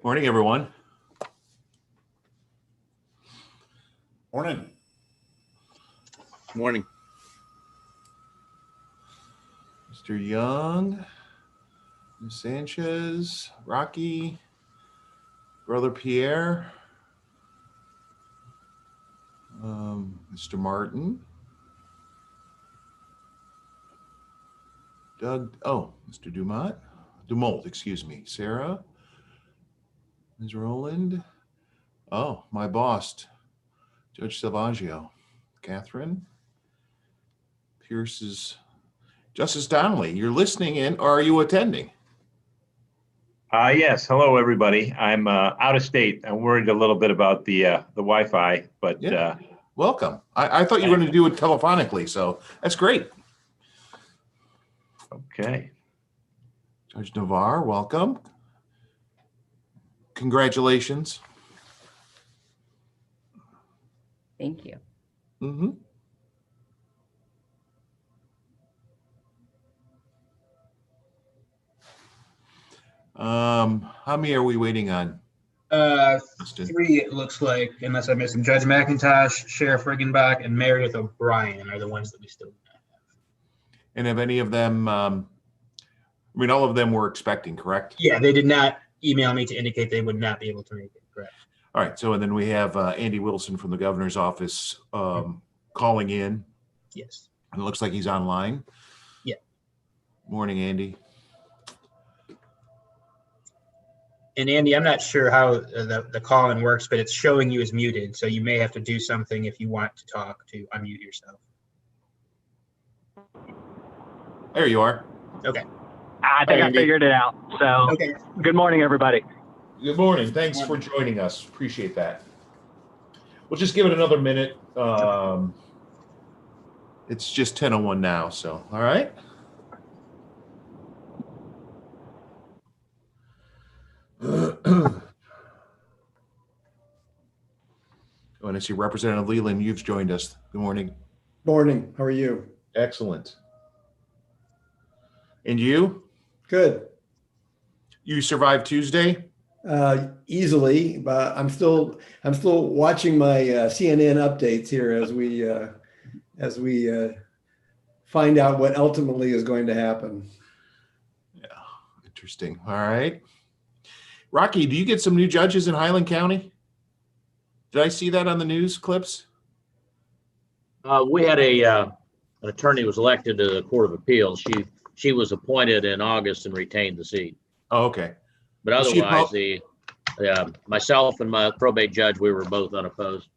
Morning, everyone. Morning. Morning. Mr. Young, Ms. Sanchez, Rocky, Brother Pierre, Mr. Martin, Doug, Mr. Dumolt, excuse me, Sarah, Ms. Rowland, my boss, Judge Salvaggio, Catherine, Pierce's, Justice Donnelly. You're listening in, or are you attending? Yes. Hello, everybody. I'm out of state. I'm worried a little bit about the Wi-Fi, but Yeah. Welcome. I thought you were going to do it telephonically, so that's great. Okay. Judge Navarre, welcome. Congratulations. Thank you. Mm-hmm. How many are we waiting on? Justin? 3, it looks like, unless I missed them. Judge McIntosh, Sheriff Riggenbach, and Meredith O'Brien are the ones that we still have. And have any of them, all of them were expecting, correct? Yeah, they did not email me to indicate they would not be able to make it, correct. All right, so and then we have Andy Wilson from the governor's office calling in. Yes. And it looks like he's online. Yeah. Morning, Andy. And Andy, I'm not sure how the call-in works, but it's showing you as muted, so you may have to do something if you want to talk to unmute yourself. There you are. Okay. I think I figured it out. So, Okay. Good morning, everybody. Good morning. Thanks for joining us. Appreciate that. We'll just give it another minute. It's just 10:01 now, so all right. And I see Representative Leland, you've joined us. Good morning. Morning. How are you? Excellent. And you? Good. You survived Tuesday? Easily, but I'm still watching my CNN updates here as we find out what ultimately is going to happen. Yeah, interesting. All right. Rocky, do you get some new judges in Highland County? Did I see that on the news clips? We had an attorney was elected to the Court of Appeals. She was appointed in August and retained the seat. Oh, okay. But otherwise, myself and my probate judge, we were both unopposed.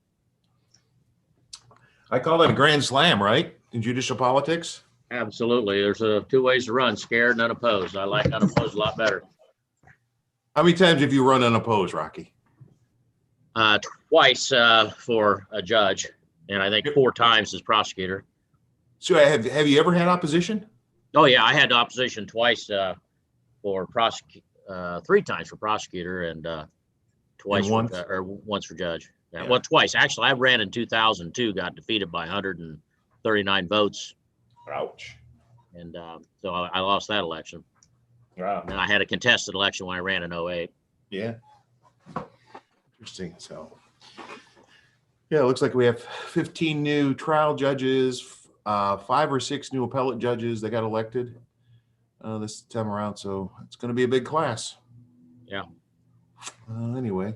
I call that a grand slam, right? In judicial politics? Absolutely. There's two ways to run: scared and unopposed. I like unopposed a lot better. How many times have you run unopposed, Rocky? Twice for a judge, and I think 4 times as prosecutor. So have you ever had opposition? Oh yeah, I had opposition twice for 3 times for prosecutor and twice once for judge. Yeah. Well, twice actually. I ran in 2002, got defeated by 139 votes. Ouch. And so I lost that election. Wow. And I had a contested election when I ran in 08. Yeah. Interesting. So, yeah, it looks like we have 15 new trial judges, 5 or 6 new appellate judges that got elected this time around. So it's going to be a big class. Yeah. Anyway.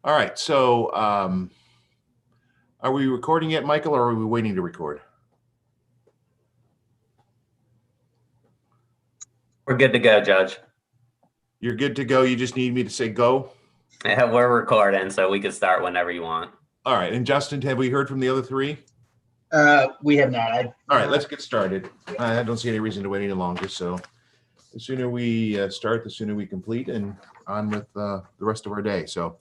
All right. So are we recording yet, Michael, or are we waiting to record? We're good to go, Judge. You're good to go. You just need me to say go? Yeah, we're recording, so we can start whenever you want. All right. And Justin, have we heard from the other 3? We have not. All right, let's get started. I don't see any reason to wait any longer. So the sooner we start, the sooner we complete and on with the rest of our day. So,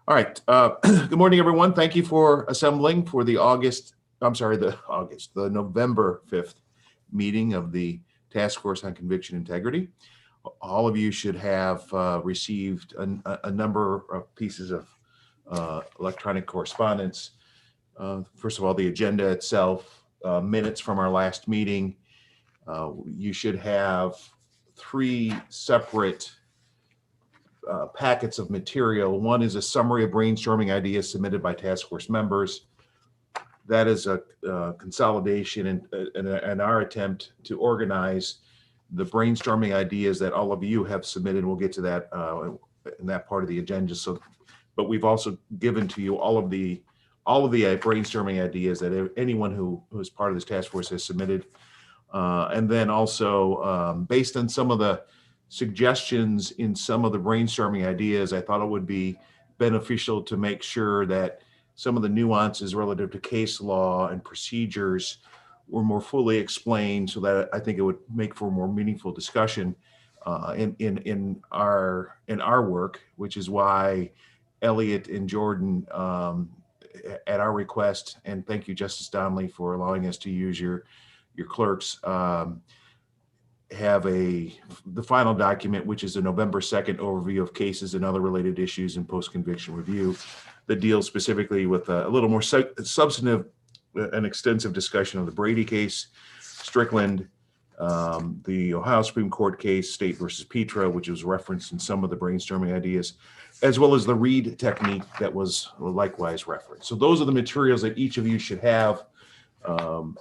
all right. Good morning, everyone. Thank you for assembling for the November 5th meeting of the Task Force on Conviction Integrity. All of you should have received a number of pieces of electronic correspondence. First of all, the agenda itself, minutes from our last meeting. You should have 3 separate packets of material. One is a summary of brainstorming ideas submitted by task force members. That is a consolidation and our attempt to organize the brainstorming ideas that all of you have submitted. We'll get to that in that part of the agenda. So, but we've also given to you all of the brainstorming ideas that anyone who is part of this task force has submitted. And then also based on some of the suggestions in some of the brainstorming ideas, I thought it would be beneficial to make sure that some of the nuances relative to case law and procedures were more fully explained, so that I think it would make for a more meaningful discussion in our work, which is why Elliot and Jordan, at our request, and thank you, Justice Donnelly, for allowing us to use your clerks, have the final document, which is a November 2nd overview of cases and other related issues in post-conviction review, that deals specifically with a little more substantive and extensive discussion of the Brady case, Strickland, the Ohio Supreme Court case, State versus Petra, which was referenced in some of the brainstorming ideas, as well as the Reed technique that was likewise referenced. So those are the materials that each of you should have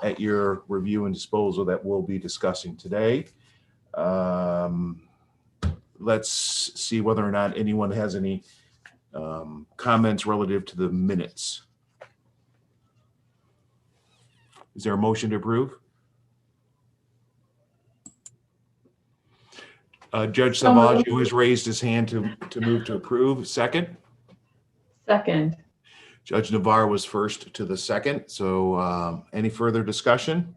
at your review and disposal that we'll be discussing today. Let's see whether or not anyone has any comments relative to the minutes. Is there a motion to approve? Judge Salvaggio has raised his hand to move to approve. Second? Second. Judge Navarro was first to the second. So any further discussion?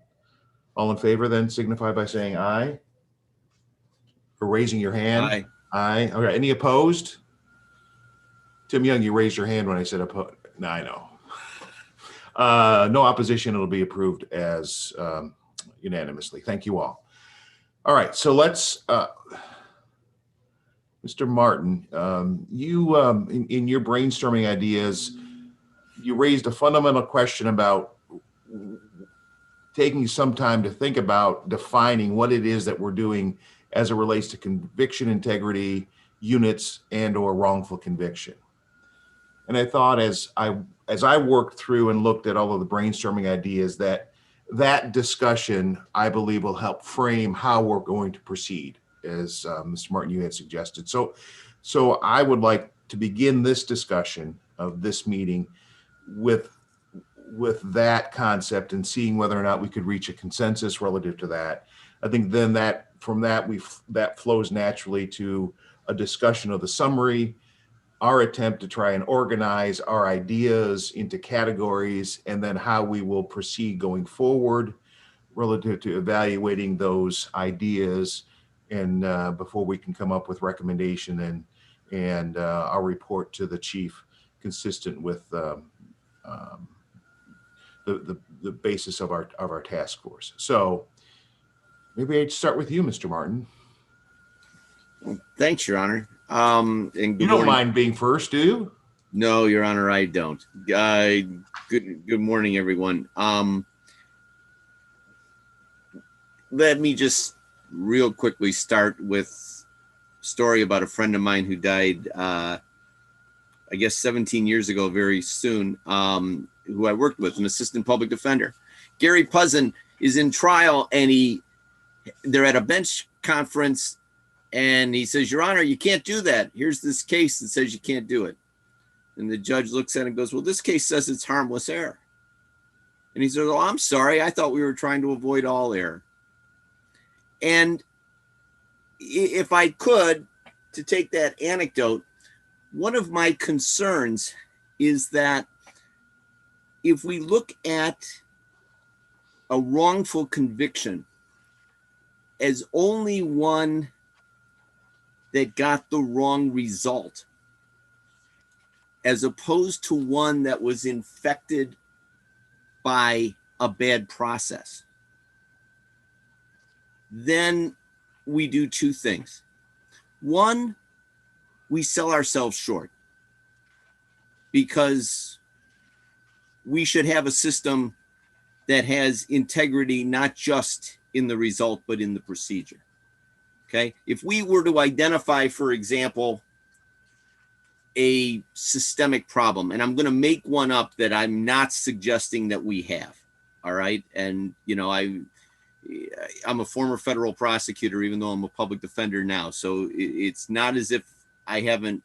All in favor then signify by saying aye. Or raising your hand. Aye. Aye. All right. Any opposed? Tim Young, you raised your hand when I said opposed. No, I know. No opposition. It'll be approved as unanimously. Thank you all. All right. So let's, Mr. Martin, you in your brainstorming ideas, you raised a fundamental question about taking some time to think about defining what it is that we're doing as it relates to conviction integrity units and or wrongful conviction. And I thought as I worked through and looked at all of the brainstorming ideas, that discussion, I believe, will help frame how we're going to proceed, as Mr. Martin, you had suggested. So I would like to begin this discussion of this meeting with that concept and seeing whether or not we could reach a consensus relative to that. I think then that flows naturally to a discussion of the summary, our attempt to try and organize our ideas into categories, and then how we will proceed going forward relative to evaluating those ideas, and before we can come up with recommendation and our report to the chief consistent with the basis of our task force. So maybe I'd start with you, Mr. Martin. Thanks, Your Honor. And you don't mind being first, do you? No, Your Honor, I don't. Good morning, everyone. Let me just real quickly start with a story about a friend of mine who died, I guess 17 years ago, very soon, who I worked with, an assistant public defender. Gary Puzzin is in trial, and they're at a bench conference, and he says, Your Honor, you can't do that. Here's this case that says you can't do it. And the judge looks at it and goes, well, this case says it's harmless error. And he says, oh, I'm sorry. I thought we were trying to avoid all error. And if I could, to take that anecdote, one of my concerns is that if we look at a wrongful conviction as only one that got the wrong result, as opposed to one that was infected by a bad process, then we do two things. One, we sell ourselves short, because we should have a system that has integrity, not just in the result, but in the procedure. Okay. If we were to identify, for example, a systemic problem, and I'm going to make one up that I'm not suggesting that we have. All right. And, you know, I'm a former federal prosecutor, even though I'm a public defender now. So it's not as if I haven't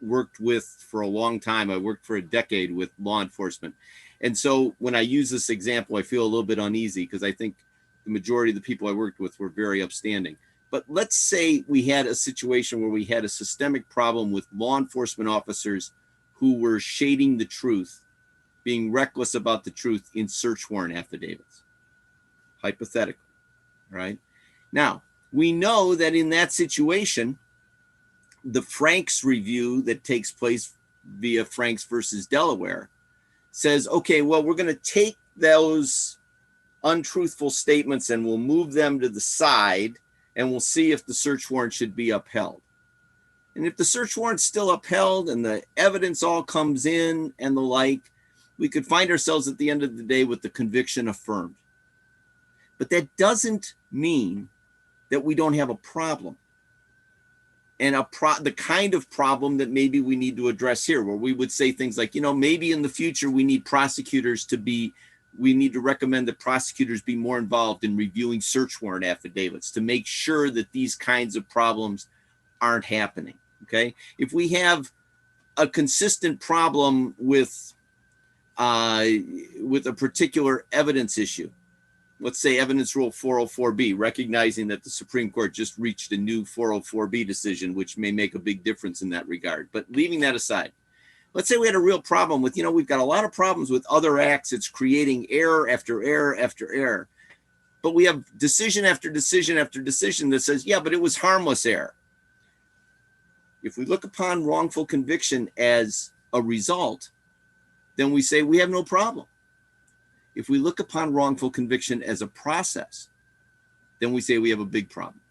worked with for a long time. I worked for a decade with law enforcement. And so when I use this example, I feel a little bit uneasy because I think the majority of the people I worked with were very upstanding. But let's say we had a situation where we had a systemic problem with law enforcement officers who were shading the truth, being reckless about the truth in search warrant affidavits. Hypothetical, right? Now, we know that in that situation, the Franks review that takes place via Franks versus Delaware says, okay, well, we're going to take those untruthful statements and we'll move them to the side and we'll see if the search warrant should be upheld. And if the search warrant's still upheld and the evidence all comes in and the like, we could find ourselves at the end of the day with the conviction affirmed. But that doesn't mean that we don't have a problem. And the kind of problem that maybe we need to address here, where we would say things like, you know, maybe in the future we need we need to recommend that prosecutors be more involved in reviewing search warrant affidavits to make sure that these kinds of problems aren't happening. Okay. If we have a consistent problem with a particular evidence issue, let's say evidence rule 404B, recognizing that the Supreme Court just reached a new 404B decision, which may make a big difference in that regard. But leaving that aside, let's say we had a real problem with, you know, we've got a lot of problems with other acts. It's creating error after error after error. But we have decision after decision after decision that says, yeah, but it was harmless error. If we look upon wrongful conviction as a result, then we say we have no problem. If we look upon wrongful conviction as a process, then we say we have a big problem.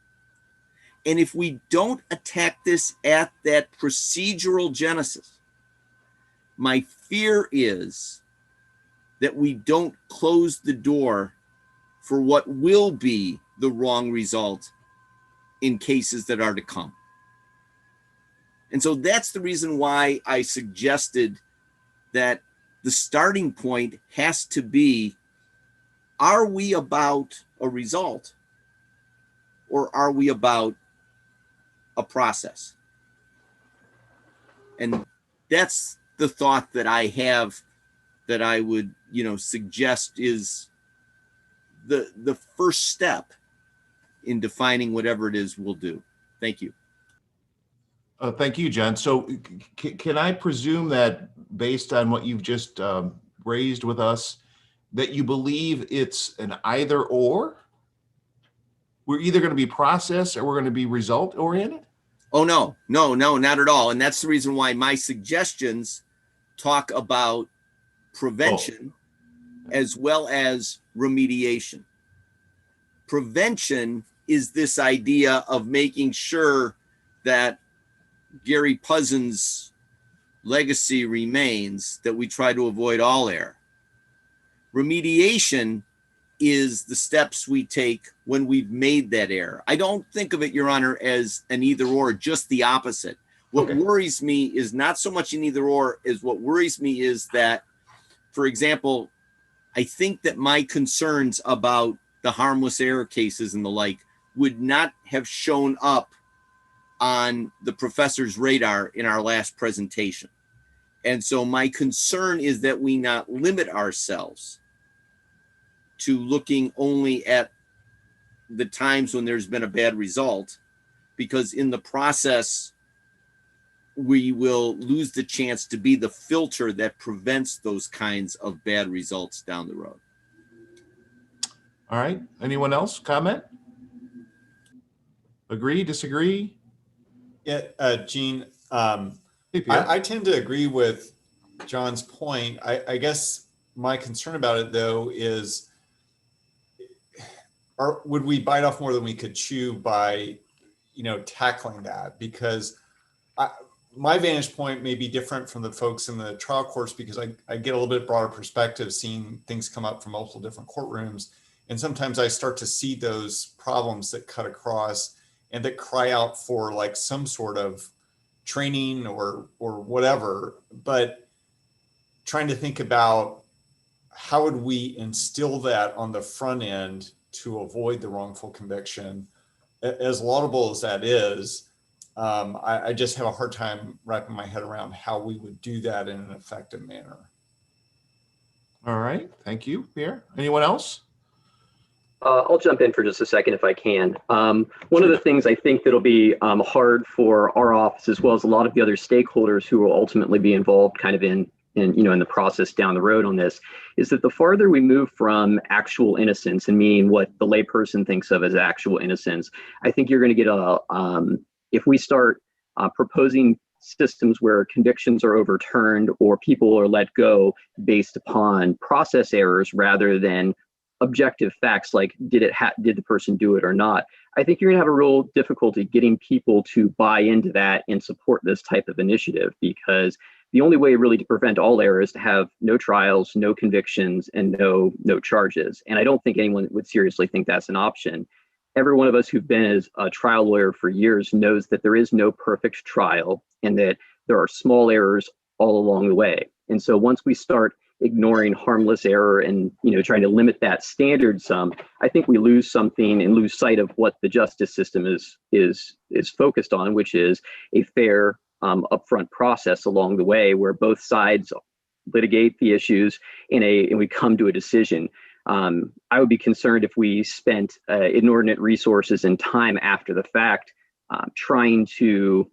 And if we don't attack this at that procedural genesis, my fear is that we don't close the door for what will be the wrong result in cases that are to come. And so that's the reason why I suggested that the starting point has to be, are we about a result or are we about a process? And that's the thought that I have that I would, you know, suggest is the first step in defining whatever it is we'll do. Thank you. Thank you, John. So can I presume that based on what you've just raised with us, that you believe it's an either or? We're either going to be process or we're going to be result oriented? Oh, no, not at all. And that's the reason why my suggestions talk about prevention as well as remediation. Prevention is this idea of making sure that Gary Puzzins' legacy remains, that we try to avoid all error. Remediation is the steps we take when we've made that error. I don't think of it, Your Honor, as an either or, just the opposite. What worries me is not so much an either or, as what worries me is that, for example, I think that my concerns about the harmless error cases and the like would not have shown up on the professor's radar in our last presentation. And so my concern is that we not limit ourselves to looking only at the times when there's been a bad result, because in the process, we will lose the chance to be the filter that prevents those kinds of bad results down the road. All right. Anyone else comment? Agree, disagree? Yeah, Gene, Hey, Pierre. I tend to agree with John's point. I guess my concern about it, though, is would we bite off more than we could chew by, you know, tackling that? Because my vantage point may be different from the folks in the trial courts, because I get a little bit broader perspective, seeing things come up from multiple different courtrooms. And sometimes I start to see those problems that cut across and that cry out for like some sort of training or whatever, but trying to think about how would we instill that on the front end to avoid the wrongful conviction. As laudable as that is, I just have a hard time wrapping my head around how we would do that in an effective manner. All right, thank you, Pierre. Anyone else? I'll jump in for just a second if I can. One of the things I think that'll be hard for our office, as well as a lot of the other stakeholders who will ultimately be involved kind of in the process down the road on this, is that the farther we move from actual innocence, and meaning what the layperson thinks of as actual innocence, I think you're going to get if we start proposing systems where convictions are overturned or people are let go based upon process errors rather than objective facts like did the person do it or not, I think you're going to have a real difficulty getting people to buy into that and support this type of initiative, because the only way really to prevent all error is to have no trials, no convictions, and no charges. And I don't think anyone would seriously think that's an option. Every one of us who've been as a trial lawyer for years knows that there is no perfect trial and that there are small errors all along the way. And so once we start ignoring harmless error and trying to limit that standard some, I think we lose something and lose sight of what the justice system is focused on, which is a fair upfront process along the way where both sides litigate the issues and we come to a decision. I would be concerned if we spent inordinate resources and time after the fact trying to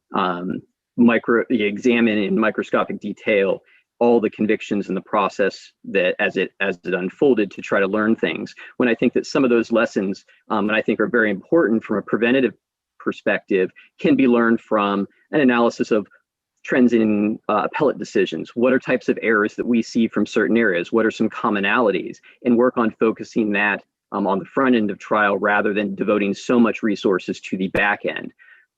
examine in microscopic detail all the convictions in the process that as it unfolded to try to learn things. When I think that some of those lessons, and I think are very important from a preventative perspective, can be learned from an analysis of trends in appellate decisions. What are types of errors that we see from certain areas? What are some commonalities? And work on focusing that on the front end of trial rather than devoting so much resources to the back end.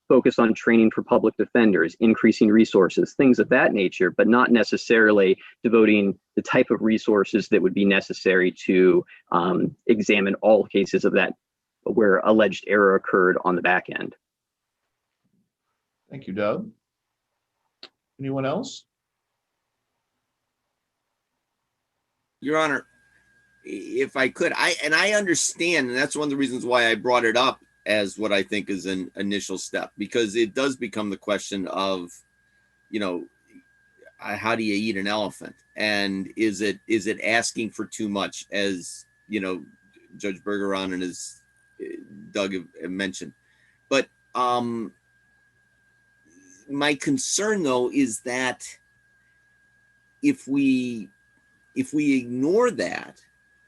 Focus on training for public defenders, increasing resources, things of that nature, but not necessarily devoting the type of resources that would be necessary to examine all cases of that where alleged error occurred on the back end. Thank you, Doug. Anyone else? Your Honor, if I could, I understand, and that's one of the reasons why I brought it up as what I think is an initial step, because it does become the question of, how do you eat an elephant? And is it asking for too much, as, Judge Bergeron and as Doug have mentioned. But my concern, though, is that if we ignore that,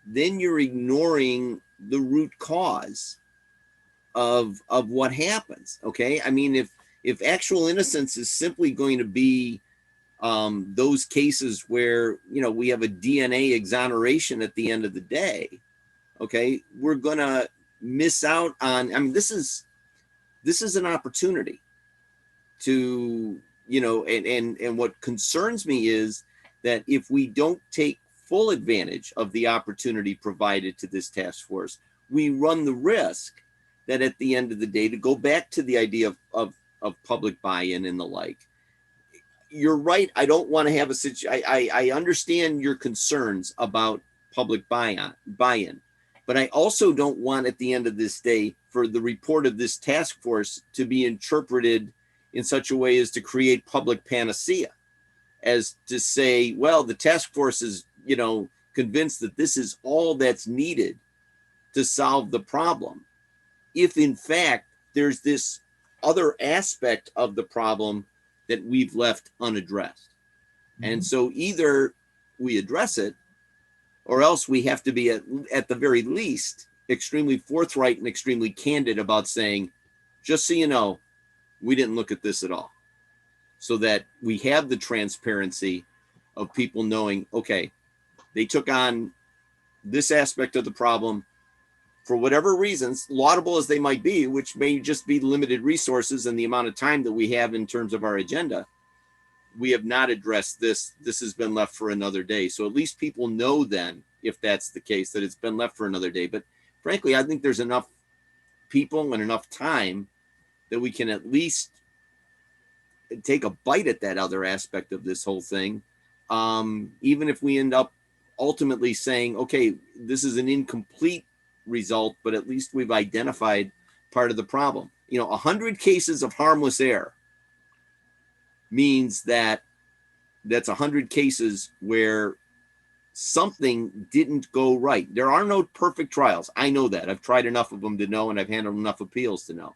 then you're ignoring the root cause of what happens. Okay, I mean, if actual innocence is simply going to be those cases where we have a DNA exoneration at the end of the day, okay, we're gonna miss out on. I mean, this is an opportunity to and what concerns me is that if we don't take full advantage of the opportunity provided to this task force, we run the risk that at the end of the day, to go back to the idea of public buy-in and the like, you're right. I don't want to have a situation. I understand your concerns about public buy-in, but I also don't want at the end of this day for the report of this task force to be interpreted in such a way as to create public panacea, as to say, well, the task force is, convinced that this is all that's needed to solve the problem. If in fact there's this other aspect of the problem that we've left unaddressed. And so either we address it, or else we have to be at the very least extremely forthright and extremely candid about saying, just so you know, we didn't look at this at all. So that we have the transparency of people knowing, okay, they took on this aspect of the problem for whatever reasons, laudable as they might be, which may just be limited resources and the amount of time that we have in terms of our agenda. We have not addressed this. This has been left for another day. So at least people know then, if that's the case, that it's been left for another day. But frankly, I think there's enough people and enough time that we can at least take a bite at that other aspect of this whole thing, even if we end up ultimately saying, okay, this is an incomplete result, but at least we've identified part of the problem. 100 cases of harmless error means that that's 100 cases where something didn't go right. There are no perfect trials. I know that. I've tried enough of them to know, and I've handled enough appeals to know.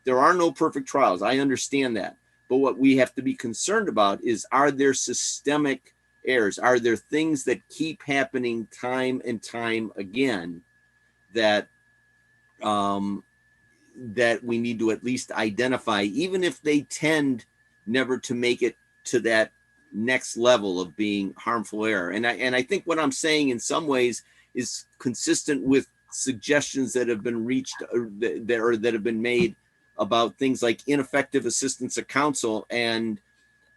There are no perfect trials. I understand that. But what we have to be concerned about is, are there systemic errors? Are there things that keep happening time and time again that that we need to at least identify, even if they tend never to make it to that next level of being harmful error? And I think what I'm saying in some ways is consistent with suggestions that have been reached that have been made about things like ineffective assistance of counsel, and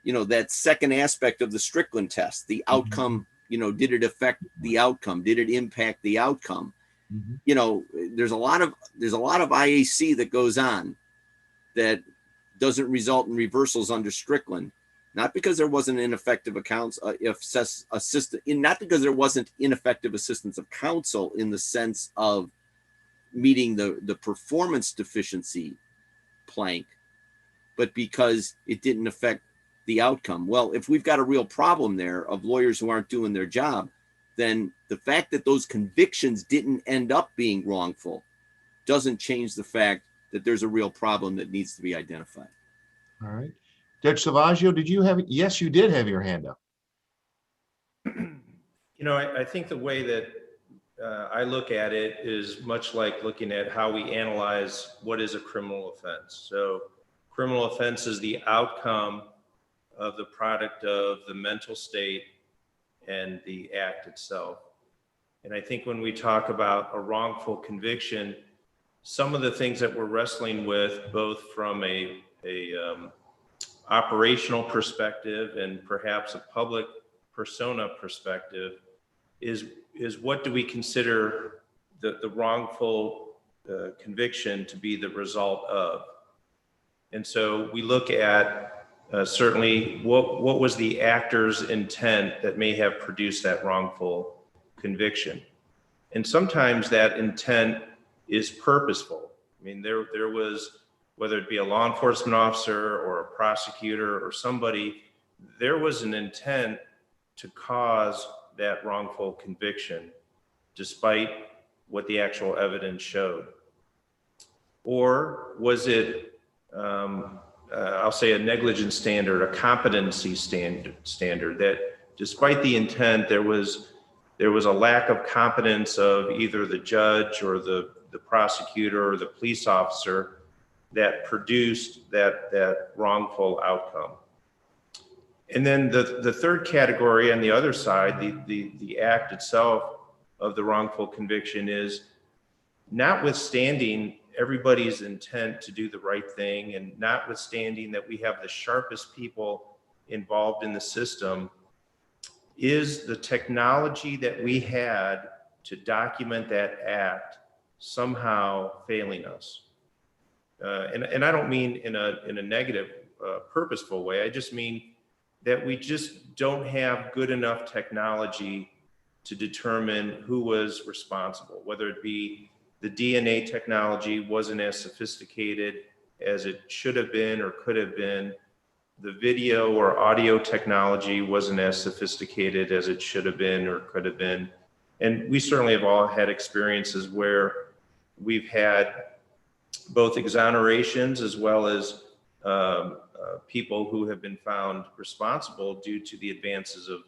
that second aspect of the Strickland test, the outcome. Did it affect the outcome? Did it impact the outcome? There's a lot of IAC that goes on that doesn't result in reversals under Strickland, not because there wasn't ineffective not because there wasn't ineffective assistance of counsel in the sense of meeting the performance deficiency plank, but because it didn't affect the outcome. Well, if we've got a real problem there of lawyers who aren't doing their job, then the fact that those convictions didn't end up being wrongful doesn't change the fact that there's a real problem that needs to be identified. All right. Judge Savaggio, did you have, yes, you did have your hand up. I think the way that I look at it is much like looking at how we analyze what is a criminal offense. So criminal offense is the outcome of the product of the mental state and the act itself. And I think when we talk about a wrongful conviction, some of the things that we're wrestling with, both from a operational perspective and perhaps a public persona perspective, is what do we consider the wrongful conviction to be the result of? And so we look at certainly what was the actor's intent that may have produced that wrongful conviction. And sometimes that intent is purposeful. I mean, there was, whether it be a law enforcement officer or a prosecutor or somebody, there was an intent to cause that wrongful conviction despite what the actual evidence showed. Or was it, I'll say, a negligence standard, a competency standard that despite the intent, there was a lack of competence of either the judge or the prosecutor or the police officer that produced that wrongful outcome. And then the third category on the other side, the act itself of the wrongful conviction, is notwithstanding everybody's intent to do the right thing, and notwithstanding that we have the sharpest people involved in the system, is the technology that we had to document that act somehow failing us. And I don't mean in a negative, purposeful way. I just mean that we just don't have good enough technology to determine who was responsible, whether it be the DNA technology wasn't as sophisticated as it should have been or could have been. The video or audio technology wasn't as sophisticated as it should have been or could have been. And we certainly have all had experiences where we've had both exonerations as well as people who have been found responsible due to the advances of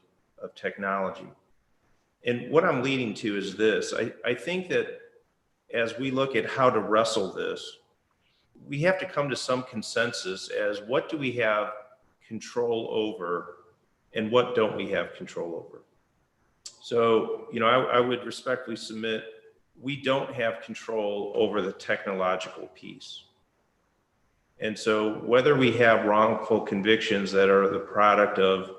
technology. And what I'm leading to is this. I think that as we look at how to wrestle this, we have to come to some consensus as what do we have control over and what don't we have control over. So, I would respectfully submit we don't have control over the technological piece. And so whether we have wrongful convictions that are the product of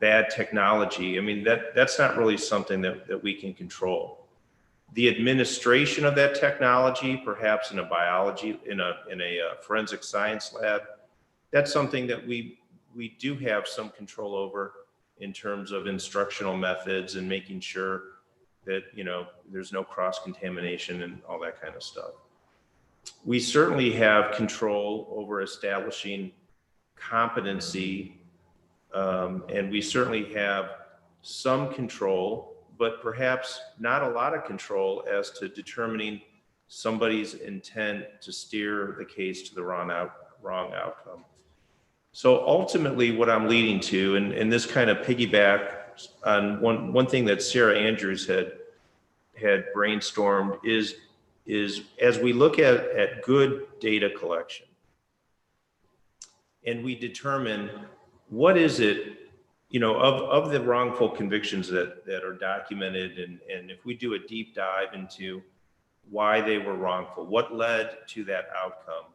bad technology, I mean, that's not really something that we can control. The administration of that technology, perhaps in a biology, in a forensic science lab, that's something that we do have some control over in terms of instructional methods and making sure that, you know, there's no cross contamination and all that kind of stuff. We certainly have control over establishing competency, and we certainly have some control, but perhaps not a lot of control as to determining somebody's intent to steer the case to the wrong outcome. So ultimately what I'm leading to, and this kind of piggyback on one thing that Sarah Andrews had brainstormed is as we look at good data collection and we determine what is it, you know, of the wrongful convictions that are documented, and if we do a deep dive into why they were wrongful, what led to that outcome,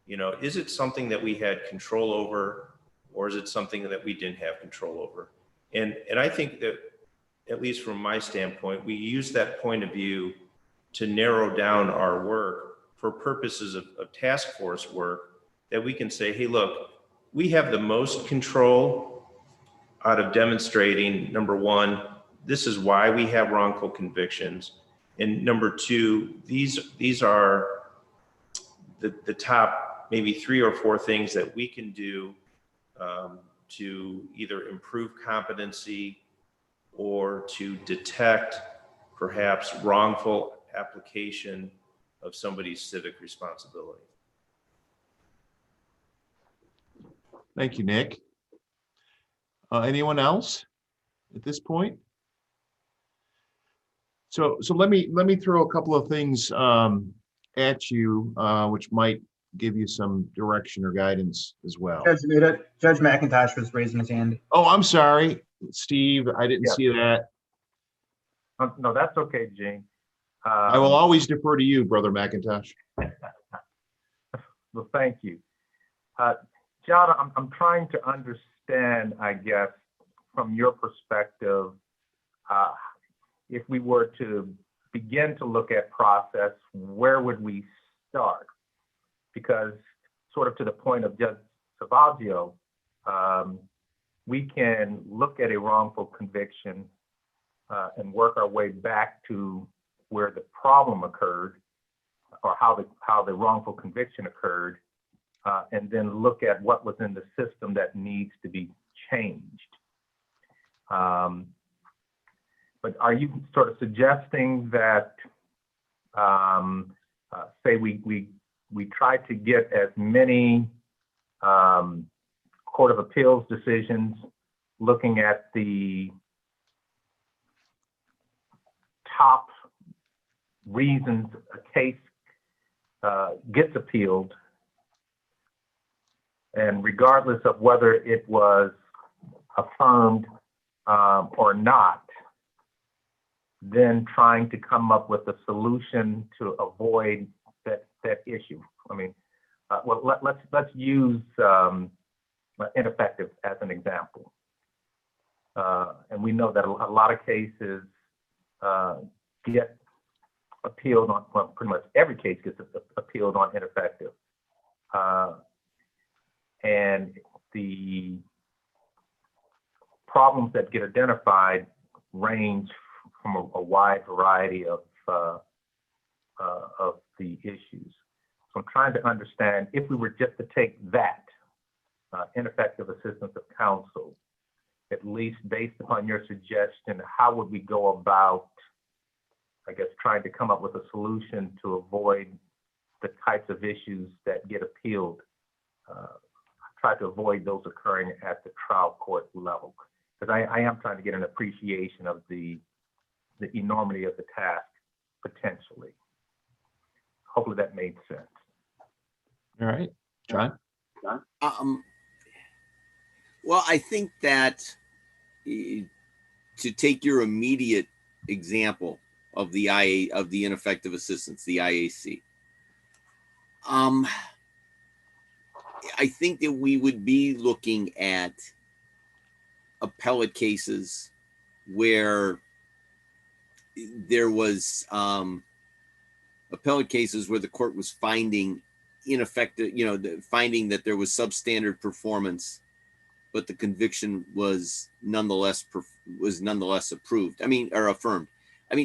you know, is it something that we had control over, or is it something that we didn't have control over? And I think that, at least from my standpoint, we use that point of view to narrow down our work for purposes of task force work, that we can say, hey, look, we have the most control out of demonstrating, number one, this is why we have wrongful convictions. And number two, these are the top maybe 3 or 4 things that we can do to either improve competency or to detect perhaps wrongful application of somebody's civic responsibility. Thank you, Nick. Anyone else at this point? So let me throw a couple of things at you, which might give you some direction or guidance as well. Judge McIntosh was raising his hand. Oh, I'm sorry, Steve. I didn't see that. No, that's okay, Gene. I will always defer to you, Brother McIntosh. Well, thank you. John, I'm trying to understand, I guess, from your perspective, if we were to begin to look at process, where would we start? Because sort of to the point of Judge Savaggio, we can look at a wrongful conviction and work our way back to where the problem occurred, or how the wrongful conviction occurred, and then look at what was in the system that needs to be changed. But are you sort of suggesting that, say we try to get as many Court of Appeals decisions looking at the top reasons a case gets appealed, and regardless of whether it was affirmed or not, then trying to come up with a solution to avoid that issue? I mean, well, let's use ineffective as an example, and we know that a lot of cases get appealed on, well, pretty much every case gets appealed on ineffective, and the problems that get identified range from a wide variety of the issues. So I'm trying to understand, if we were just to take that ineffective assistance of counsel, at least based upon your suggestion, how would we go about, I guess, trying to come up with a solution to avoid the types of issues that get appealed, try to avoid those occurring at the trial court level? Because I am trying to get an appreciation of the enormity of the task, potentially. Hopefully that made sense. All right, John? Well, I think that to take your immediate example of the ineffective assistance, the IAC, I think that we would be looking at appellate cases where there was appellate cases where the court was finding ineffective, finding that there was substandard performance, but the conviction was nonetheless approved. Or affirmed.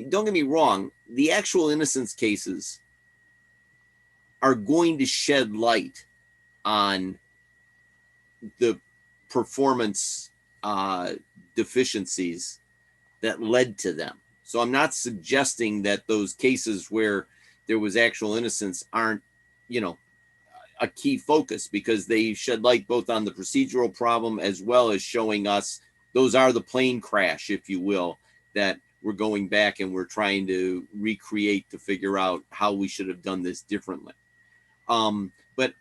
Don't get me wrong. The actual innocence cases are going to shed light on the performance deficiencies that led to them. So I'm not suggesting that those cases where there was actual innocence aren't, a key focus, because they shed light both on the procedural problem as well as showing us those are the plane crash, if you will, that we're going back and we're trying to recreate to figure out how we should have done this differently. But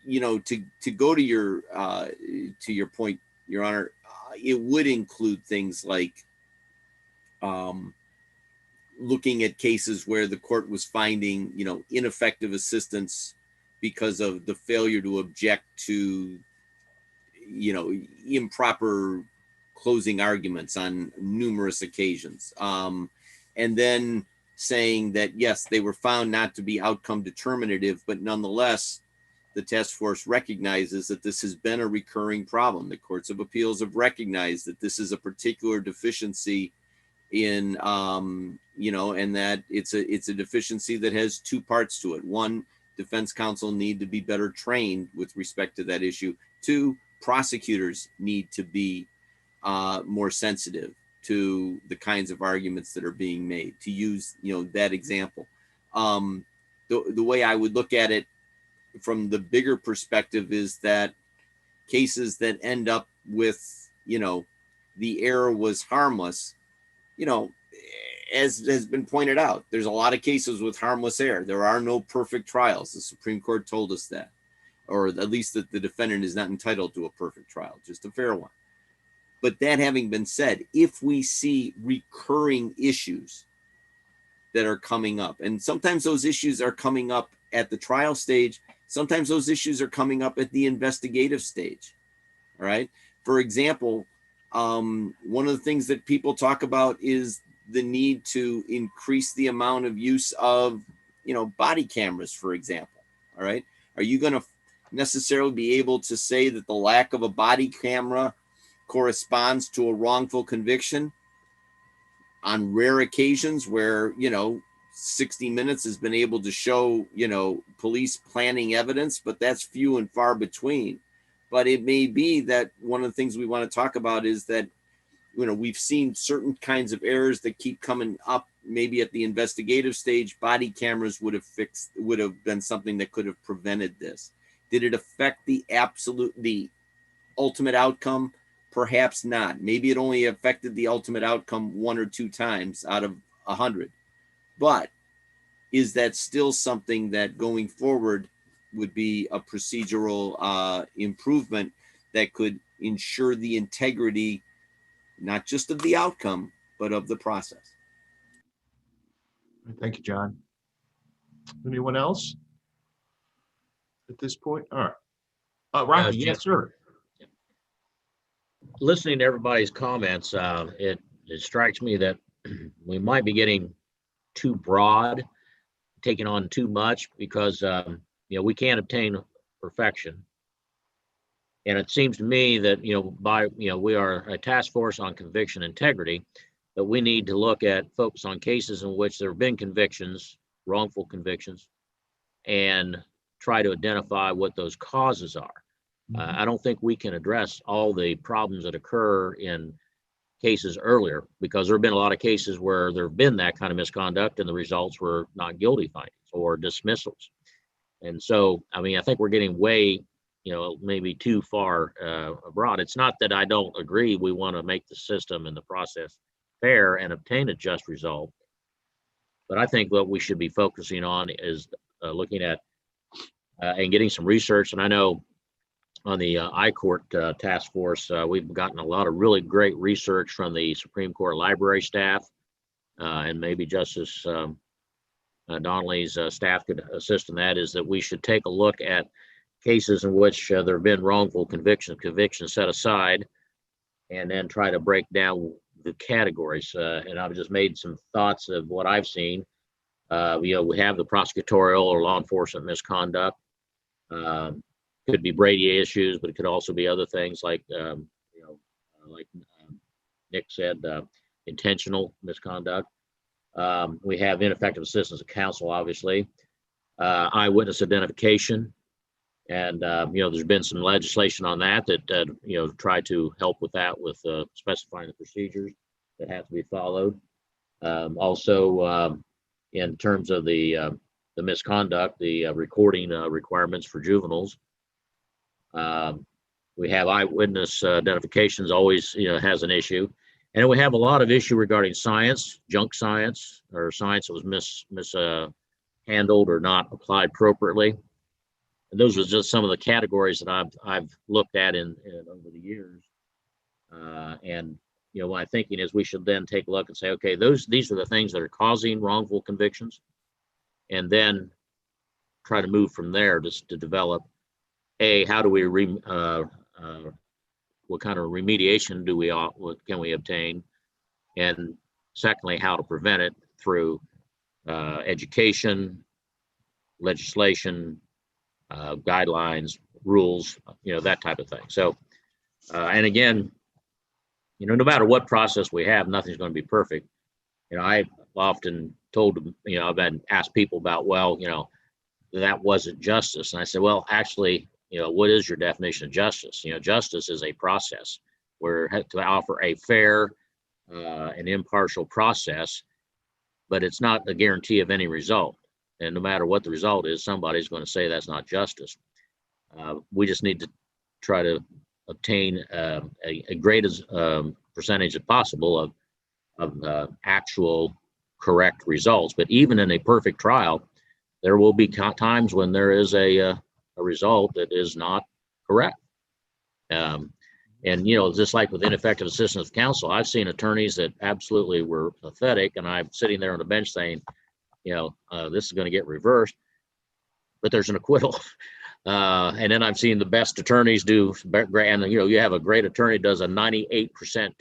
to go to your point, Your Honor, it would include things like looking at cases where the court was finding, ineffective assistance because of the failure to object to, improper closing arguments on numerous occasions. And then saying that, yes, they were found not to be outcome determinative, but nonetheless, the task force recognizes that this has been a recurring problem. The courts of appeals have recognized that this is a particular deficiency in, and that it's a deficiency that has two parts to it. One, defense counsel need to be better trained with respect to that issue. Two, prosecutors need to be more sensitive to the kinds of arguments that are being made, to use, that example. The way I would look at it from the bigger perspective is that cases that end up with, the error was harmless, as has been pointed out, there's a lot of cases with harmless error. There are no perfect trials. The Supreme Court told us that, or at least that the defendant is not entitled to a perfect trial, just a fair one. But that having been said, if we see recurring issues that are coming up, and sometimes those issues are coming up at the trial stage, sometimes those issues are coming up at the investigative stage. All right. For example, one of the things that people talk about is the need to increase the amount of use of, body cameras, for example. All right. Are you going to necessarily be able to say that the lack of a body camera corresponds to a wrongful conviction? On rare occasions where, 60 Minutes has been able to show, police planning evidence, but that's few and far between. But it may be that one of the things we want to talk about is that, we've seen certain kinds of errors that keep coming up. Maybe at the investigative stage, body cameras would have been something that could have prevented this. Did it affect the ultimate outcome? Perhaps not. Maybe it only affected the ultimate outcome 1 or 2 times out of 100. But is that still something that going forward would be a procedural improvement that could ensure the integrity, not just of the outcome, but of the process? Thank you, John. Anyone else at this point? All right. Rocky, yes, sir. Listening to everybody's comments, it strikes me that we might be getting too broad, taking on too much, because we can't obtain perfection. And it seems to me that we are a task force on conviction integrity, but we need to focus on cases in which there have been convictions, wrongful convictions, and try to identify what those causes are. I don't think we can address all the problems that occur in cases earlier, because there have been a lot of cases where there have been that kind of misconduct and the results were not guilty findings or dismissals. And so, I think we're getting way, maybe too far abroad. It's not that I don't agree we want to make the system and the process fair and obtain a just result, but I think what we should be focusing on is looking at and getting some research. And I know on the I-Court task force, we've gotten a lot of really great research from the Supreme Court library staff, and maybe Justice Donnelly's staff could assist in that, is that we should take a look at cases in which there have been wrongful convictions set aside, and then try to break down the categories. And I've just made some thoughts of what I've seen. We have the prosecutorial or law enforcement misconduct. Could be Brady issues, but it could also be other things like, like Nick said, intentional misconduct. We have ineffective assistance of counsel, obviously, eyewitness identification. And, there's been some legislation on that try to help with that, with specifying the procedures that have to be followed. Also, in terms of the misconduct, the recording requirements for juveniles. We have eyewitness identifications always, has an issue. And we have a lot of issue regarding science, junk science, or science that was mishandled or not applied appropriately. And those are just some of the categories that I've looked at in over the years. My thinking is we should then take a look and say, okay, these are the things that are causing wrongful convictions, and then try to move from there just to develop how do we what kind of remediation can we obtain, and secondly, how to prevent it through education, legislation, guidelines, rules, that type of thing. So, and again, no matter what process we have, nothing's going to be perfect. I've often told them, I've been asked people about, well, that wasn't justice. And I said, well, actually, what is your definition of justice? Justice is a process where to offer a fair and impartial process, but it's not a guarantee of any result. And no matter what the result is, somebody's going to say that's not justice. We just need to try to obtain a greatest percentage as possible of actual correct results. But even in a perfect trial, there will be times when there is a result that is not correct. And just like with ineffective assistance of counsel, I've seen attorneys that absolutely were pathetic, and I'm sitting there on the bench saying, this is going to get reversed, but there's an acquittal. And then I've seen the best attorneys do great, and you have a great attorney does a 98%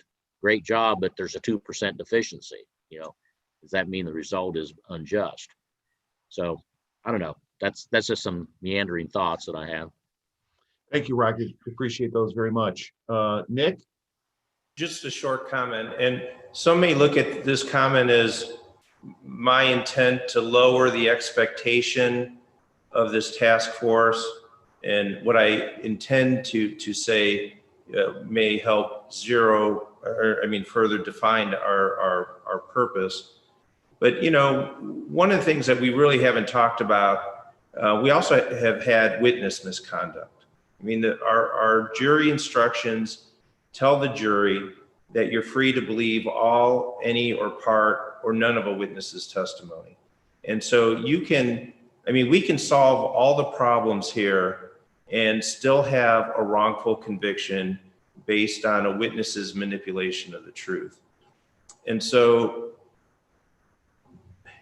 great job, but there's a 2% deficiency. Does that mean the result is unjust? So I don't know. That's just some meandering thoughts that I have. Thank you, Rocky. Appreciate those very much. Nick? Just a short comment. And some may look at this comment as my intent to lower the expectation of this task force, and what I intend to say may help further define our purpose. But one of the things that we really haven't talked about, we also have had witness misconduct. Our jury instructions tell the jury that you're free to believe all, any, or part, or none of a witness's testimony. And so we can solve all the problems here and still have a wrongful conviction based on a witness's manipulation of the truth. And so,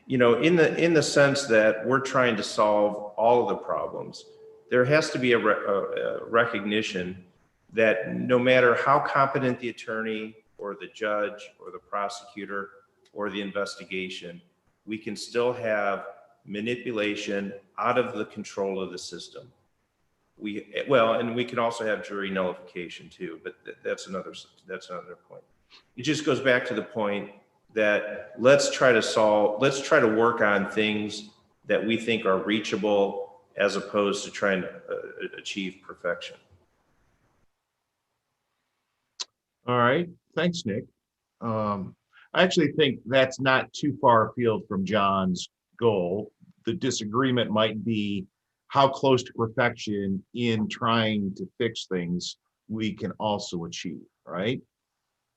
in the sense that we're trying to solve all of the problems, there has to be a recognition that no matter how competent the attorney or the judge or the prosecutor or the investigation, we can still have manipulation out of the control of the system. And we can also have jury nullification too, but that's another point. It just goes back to the point that let's try to work on things that we think are reachable as opposed to trying to achieve perfection. All right. Thanks, Nick. I actually think that's not too far afield from John's goal. The disagreement might be how close to perfection in trying to fix things we can also achieve, right?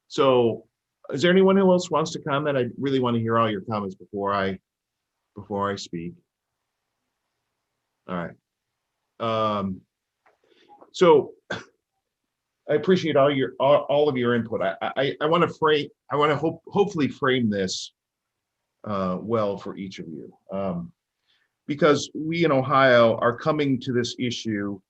So is there anyone who else wants to comment? I really want to hear all your comments before I speak. All right. So I appreciate all of your input. I want to hopefully frame this well for each of you, because we in Ohio are coming to this issue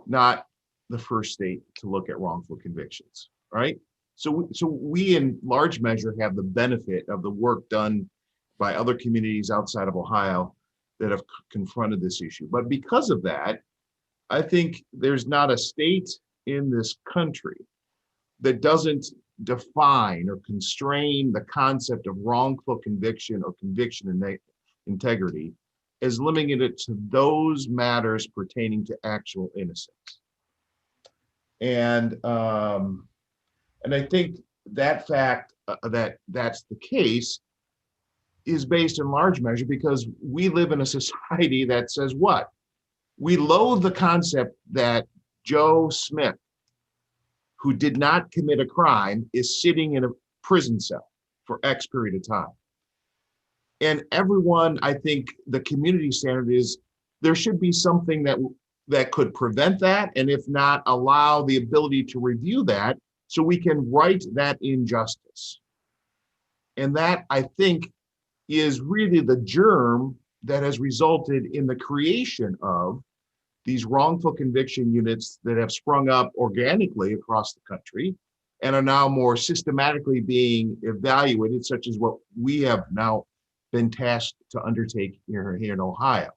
not the first state to look at wrongful convictions, right? So we in large measure have the benefit of the work done by other communities outside of Ohio that have confronted this issue. But because of that, I think there's not a state in this country that doesn't define or constrain the concept of wrongful conviction or conviction and integrity as limiting it to those matters pertaining to actual innocence. And I think that fact that that's the case is based in large measure because we live in a society that says what? We loathe the concept that Joe Smith, who did not commit a crime, is sitting in a prison cell for X period of time. And everyone, I think the community standard is there should be something that could prevent that, and if not, allow the ability to review that so we can right that injustice. And that, I think, is really the germ that has resulted in the creation of these wrongful conviction units that have sprung up organically across the country and are now more systematically being evaluated, such as what we have now been tasked to undertake here in Ohio.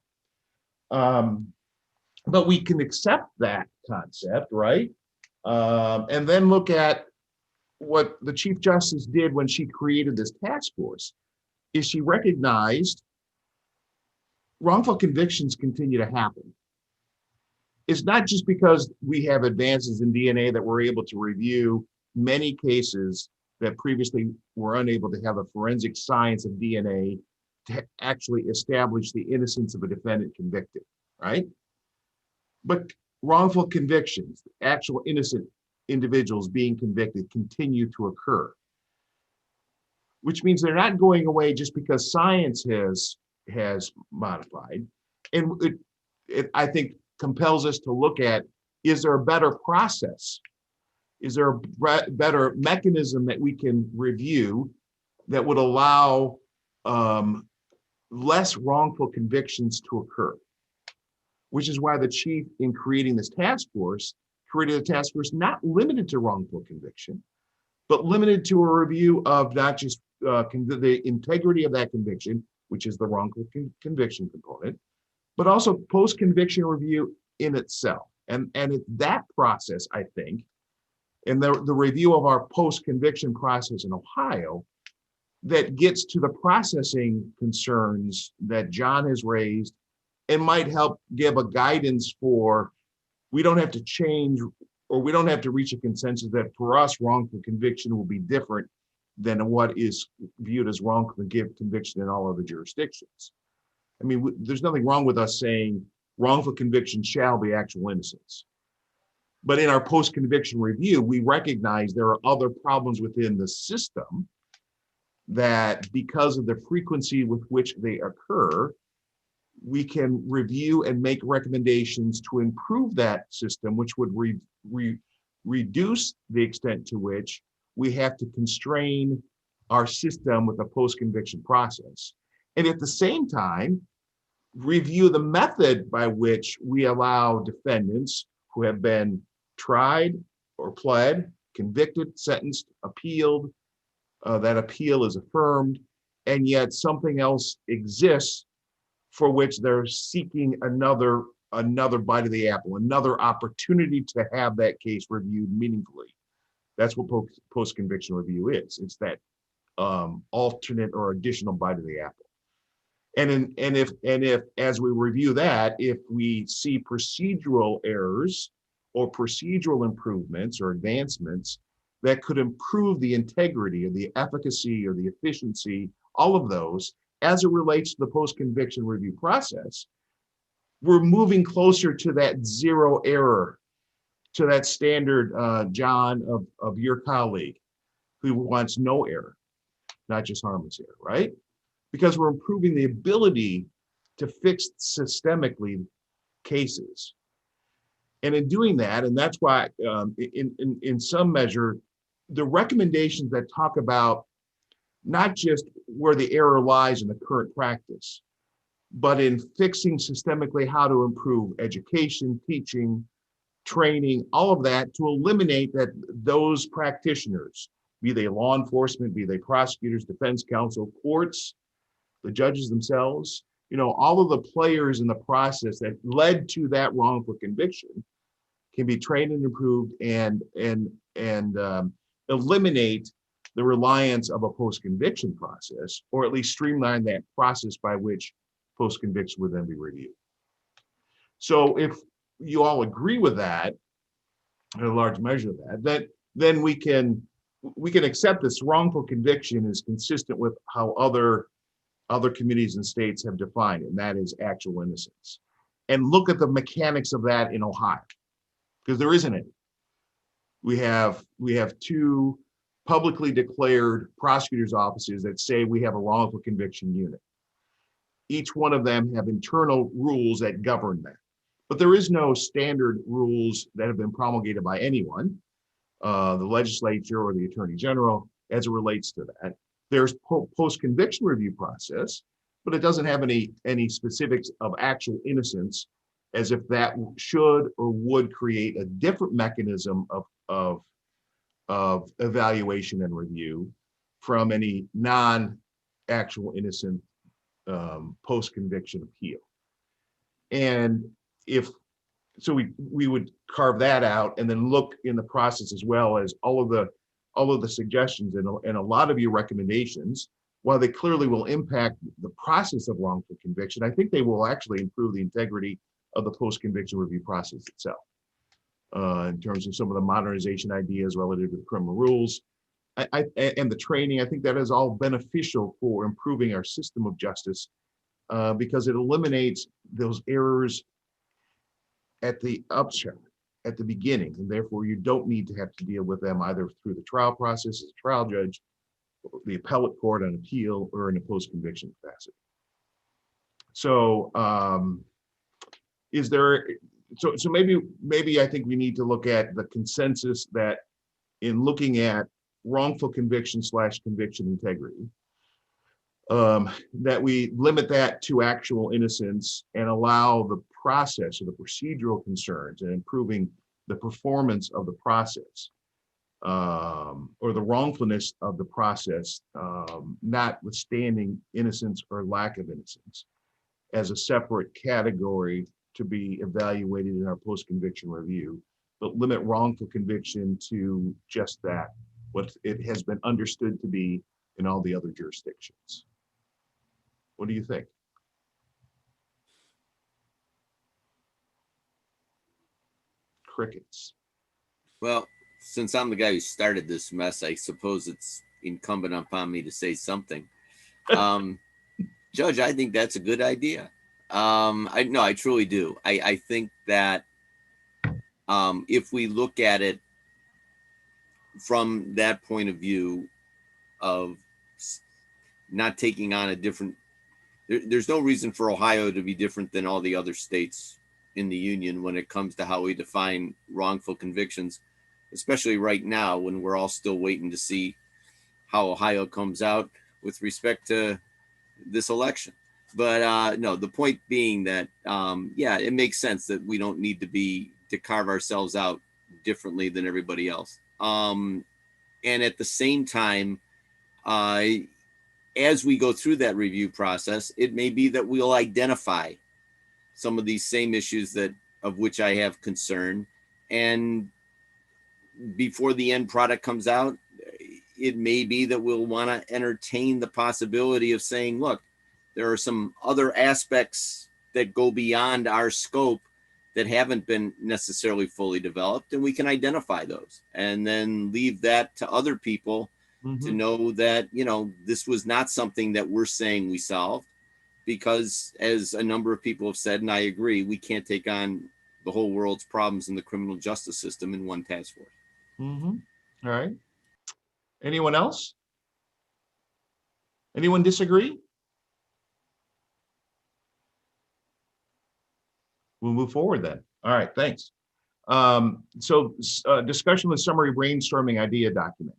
But we can accept that concept, right? And then look at what the Chief Justice did when she created this task force, is she recognized wrongful convictions continue to happen. It's not just because we have advances in DNA that we're able to review many cases that previously were unable to have a forensic science of DNA to actually establish the innocence of a defendant convicted, right? But wrongful convictions, actual innocent individuals being convicted, continue to occur, which means they're not going away just because science has modified. And it I think compels us to look at, is there a better process? Is there a better mechanism that we can review that would allow less wrongful convictions to occur? Which is why the chief, in creating this task force, created a task force not limited to wrongful conviction, but limited to a review of not just the integrity of that conviction, which is the wrongful conviction component, but also post-conviction review in itself. And it's that process, I think, and the review of our post-conviction process in Ohio that gets to the processing concerns that John has raised and might help give a guidance for, we don't have to change, or we don't have to reach a consensus that for us, wrongful conviction will be different than what is viewed as wrongful conviction in all other jurisdictions. I mean, there's nothing wrong with us saying wrongful conviction shall be actual innocence. But in our post-conviction review, we recognize there are other problems within the system that, because of the frequency with which they occur, we can review and make recommendations to improve that system, which would reduce the extent to which we have to constrain our system with a post-conviction process. And at the same time, review the method by which we allow defendants who have been tried or pled, convicted, sentenced, appealed, that appeal is affirmed, and yet something else exists for which they're seeking another bite of the apple, another opportunity to have that case reviewed meaningfully. That's what post-conviction review is. It's that alternate or additional bite of the apple. And if as we review that, if we see procedural errors or procedural improvements or advancements that could improve the integrity or the efficacy or the efficiency, all of those, as it relates to the post-conviction review process, we're moving closer to that zero error, to that standard, John, of your colleague, who wants no error, not just harmless error, right? Because we're improving the ability to fix systemically cases. And in doing that, and that's why in some measure, the recommendations that talk about not just where the error lies in the current practice, but in fixing systemically how to improve education, teaching, training, all of that, to eliminate that those practitioners, be they law enforcement, be they prosecutors, defense counsel, courts, the judges themselves, all of the players in the process that led to that wrongful conviction can be trained and improved and eliminate the reliance of a post-conviction process, or at least streamline that process by which post-conviction would then be reviewed. So if you all agree with that, in a large measure of that, then we can accept this wrongful conviction is consistent with how other communities and states have defined it, and that is actual innocence. And look at the mechanics of that in Ohio, because there isn't any. We have two publicly declared prosecutors' offices that say we have a wrongful conviction unit. Each one of them have internal rules that govern that. But there is no standard rules that have been promulgated by anyone, the legislature or the attorney general, as it relates to that. There's post-conviction review process, but it doesn't have any specifics of actual innocence, as if that should or would create a different mechanism of evaluation and review from any non-actual innocent post-conviction appeal. And we would carve that out and then look in the process as well as all of the suggestions and a lot of your recommendations. While they clearly will impact the process of wrongful conviction, I think they will actually improve the integrity of the post-conviction review process itself. In terms of some of the modernization ideas relative to the criminal rules and the training, I think that is all beneficial for improving our system of justice because it eliminates those errors at the upshot, at the beginning, and therefore you don't need to have to deal with them either through the trial process as a trial judge, the appellate court on appeal, or in a post-conviction capacity. So so maybe I think we need to look at the consensus that in looking at wrongful conviction / conviction integrity, that we limit that to actual innocence and allow the process or the procedural concerns and improving the performance of the process or the wrongfulness of the process, notwithstanding innocence or lack of innocence, as a separate category to be evaluated in our post-conviction review, but limit wrongful conviction to just that, what it has been understood to be in all the other jurisdictions. What do you think? Crickets. Well, since I'm the guy who started this mess, I suppose it's incumbent upon me to say something. Judge, I think that's a good idea. I truly do. I think that if we look at it from that point of view of not taking on a different, there's no reason for Ohio to be different than all the other states in the union when it comes to how we define wrongful convictions, especially right now when we're all still waiting to see how Ohio comes out with respect to this election. But no, the point being that, yeah, it makes sense that we don't need to carve ourselves out differently than everybody else. And at the same time, as we go through that review process, it may be that we'll identify some of these same issues of which I have concern. And before the end product comes out, it may be that we'll want to entertain the possibility of saying, look, there are some other aspects that go beyond our scope that haven't been necessarily fully developed, and we can identify those and then leave that to other people to know that, this was not something that we're saying we solved, because as a number of people have said, and I agree, we can't take on the whole world's problems in the criminal justice system in one task force. All right. Anyone else? Anyone disagree? We'll move forward then. All right, thanks. So discussion with summary brainstorming idea document.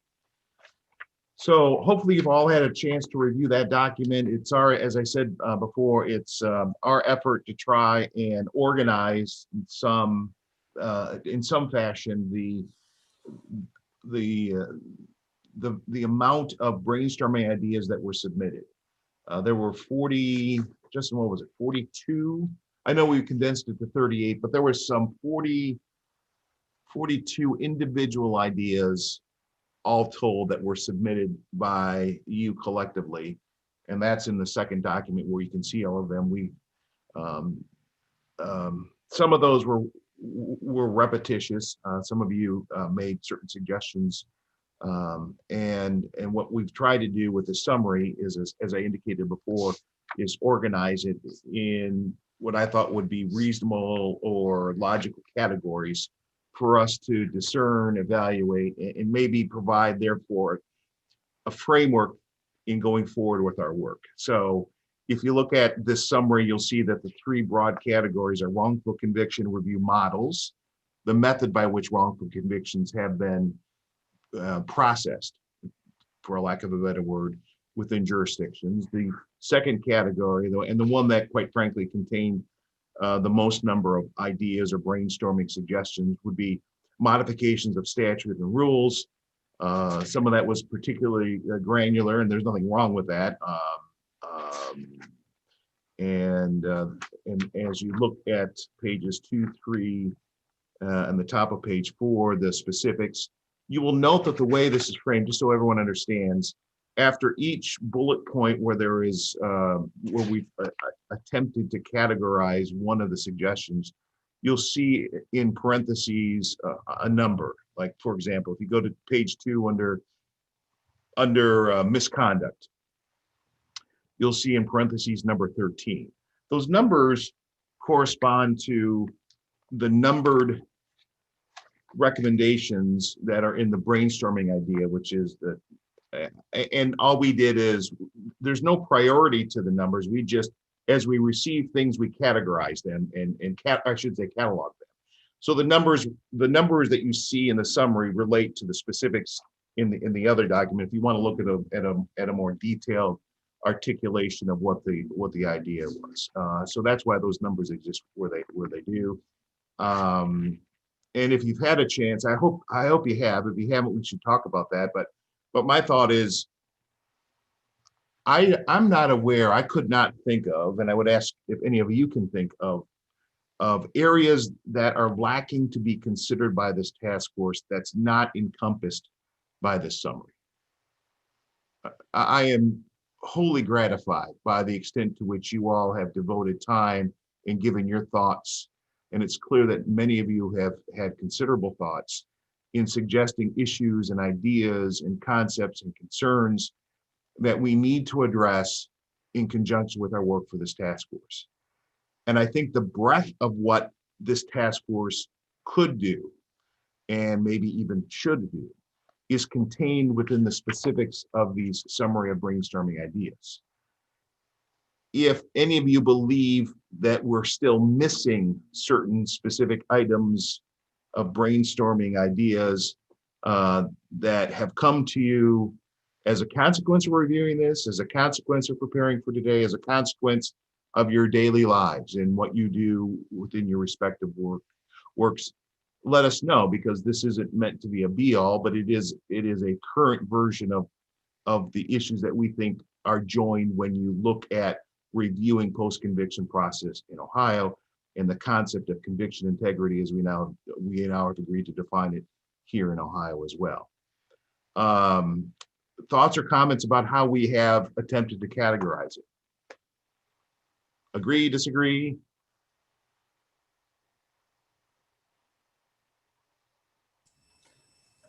So hopefully you've all had a chance to review that document. It's as I said before, it's our effort to try and organize in some fashion the amount of brainstorming ideas that were submitted. There were 40 Justin, what was it, 42? I know we condensed it to 38, but there was some 42 individual ideas all told that were submitted by you collectively. And that's in the second document where you can see all of them. Some of those were repetitious. Some of you made certain suggestions. And what we've tried to do with the summary is, as I indicated before, is organize it in what I thought would be reasonable or logical categories for us to discern, evaluate, and maybe provide, therefore, a framework in going forward with our work. So if you look at this summary, you'll see that the three broad categories are wrongful conviction review models, the method by which wrongful convictions have been processed, for lack of a better word, within jurisdictions. The second category, though, and the one that quite frankly contained the most number of ideas or brainstorming suggestions, would be modifications of statute and rules. Some of that was particularly granular, and there's nothing wrong with that. And as you look at pages 2, 3, and the top of page 4, the specifics, you will note that the way this is framed, just so everyone understands, after each bullet point where there is, where we've attempted to categorize one of the suggestions, you'll see in parentheses a number. Like, for example, if you go to page 2 under misconduct, you'll see in parentheses number 13. Those numbers correspond to the numbered recommendations that are in the brainstorming idea, which is the, and all we did is, there's no priority to the numbers. We just, as we receive things, we categorize them and I should say catalog them. So the numbers that you see in the summary relate to the specifics in the other document. If you want to look at a more detailed articulation of what the idea was, so that's why those numbers exist where they do. And if you've had a chance, I hope you have. If you haven't, we should talk about that. But my thought is, I'm not aware, I could not think of, and I would ask if any of you can think of areas that are lacking to be considered by this task force that's not encompassed by this summary. I am wholly gratified by the extent to which you all have devoted time and given your thoughts. And it's clear that many of you have had considerable thoughts in suggesting issues and ideas and concepts and concerns that we need to address in conjunction with our work for this task force. And I think the breadth of what this task force could do, and maybe even should do, is contained within the specifics of these summary of brainstorming ideas. If any of you believe that we're still missing certain specific items of brainstorming ideas that have come to you as a consequence of reviewing this, as a consequence of preparing for today, as a consequence of your daily lives and what you do within your respective works, let us know, because this isn't meant to be a be-all, but it is a current version of the issues that we think are joined when you look at reviewing post-conviction process in Ohio and the concept of conviction integrity as we now have agreed to define it here in Ohio as well. Thoughts or comments about how we have attempted to categorize it? Agree, disagree?